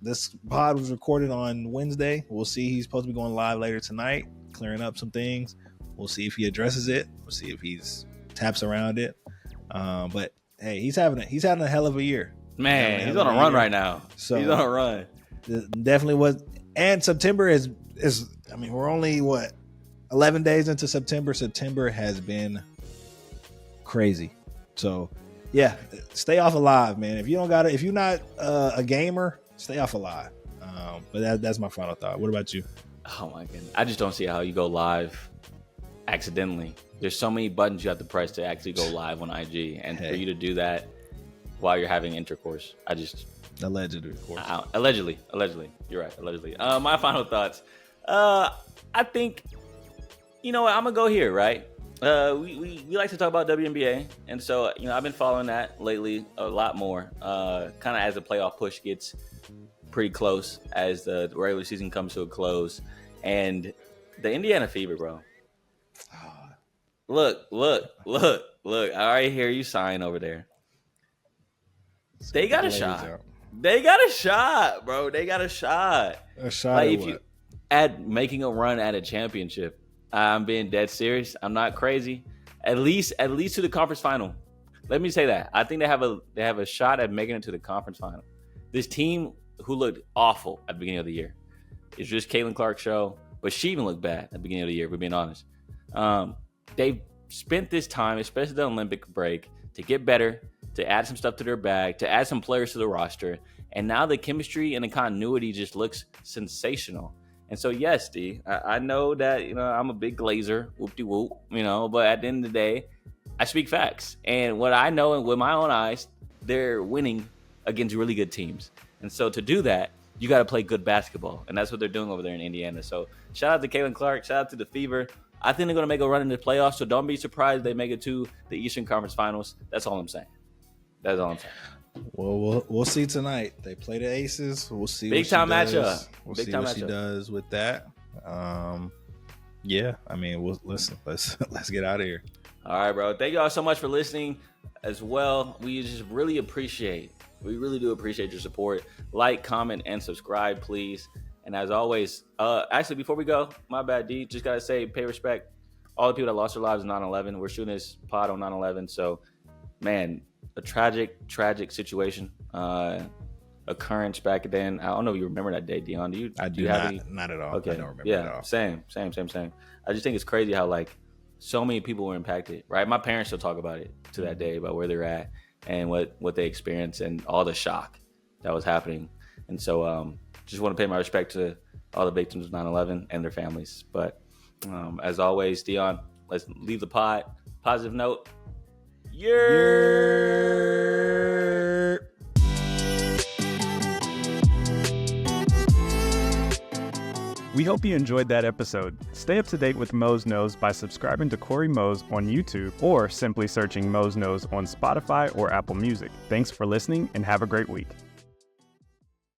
Speaker 2: This pod was recorded on Wednesday. We'll see. He's supposed to be going live later tonight, clearing up some things. We'll see if he addresses it. We'll see if he's taps around it. But hey, he's having a hell of a year.
Speaker 3: Man, he's on a run right now.
Speaker 2: So
Speaker 3: he's on a run.
Speaker 2: Definitely was. And September is I mean, we're only 11 days into September. September has been crazy. So yeah, stay off of live, man. If you're not a gamer, stay off of live. But that's my final thought. What about you?
Speaker 3: Oh my goodness, I just don't see how you go live accidentally. There's so many buttons you have to press to actually go live on IG, and for you to do that while you're having intercourse,
Speaker 2: Allegedly, of course.
Speaker 3: Allegedly. You're right. Allegedly. My final thoughts. I think, you know what? I'm gonna go here, right? We like to talk about WNBA, and so I've been following that lately a lot more. Kind of as the playoff push gets pretty close, as the regular season comes to a close, and the Indiana Fever, bro. Look! I already hear you sighing over there. They got a shot. They got a shot, bro. They got a shot.
Speaker 2: A shot.
Speaker 3: Like if you at making a run at a championship, I'm being dead serious. I'm not crazy. At least to the conference final. Let me say that. I think they have a shot at making it to the conference final. This team who looked awful at the beginning of the year. It's just Caitlin Clark's show, but she even looked bad at the beginning of the year, if we're being honest. They've spent this time, especially the Olympic break, to get better, to add some stuff to their bag, to add some players to the roster. And now the chemistry and the continuity just looks sensational. And so, yes, D, I know that, I'm a big glazer, whoop-de-whoop, but at the end of the day, I speak facts. And what I know and with my own eyes, they're winning against really good teams. And so to do that, you got to play good basketball. And that's what they're doing over there in Indiana. So shout out to Caitlin Clark. Shout out to the Fever. I think they're going to make a run in the playoffs. So don't be surprised they make it to the Eastern Conference Finals. That's all I'm saying. That's all I'm saying.
Speaker 2: Well, we'll see tonight. They play the Aces. We'll see.
Speaker 3: Big time matchup.
Speaker 2: We'll see what she does with that. Yeah. I mean, let's get out of here.
Speaker 3: All right, bro. Thank y'all so much for listening as well. We just really do appreciate your support. Like, comment, and subscribe, please. And as always, actually, before we go, my bad, D, just got to say, pay respect. All the people that lost their lives in 9/11. We're shooting this pod on 9/11. So, man, a tragic situation, occurrence back then. I don't know if you remember that day, Deon. Do you have
Speaker 2: not at all.
Speaker 3: Okay.
Speaker 2: I don't remember
Speaker 3: yeah,
Speaker 2: at all.
Speaker 3: Same. I just think it's crazy how, so many people were impacted, right? My parents still talk about it to that day, about where they're at and what they experienced and all the shock that was happening. And so just want to pay my respect to all the victims of 9/11 and their families. But as always, Deon, let's leave the pod. Positive note.
Speaker 1: We hope you enjoyed that episode. Stay up to date with Mose Knows by subscribing to Cory Mose on YouTube or simply searching Mose Knows on Spotify or Apple Music. Thanks for listening and have a great week.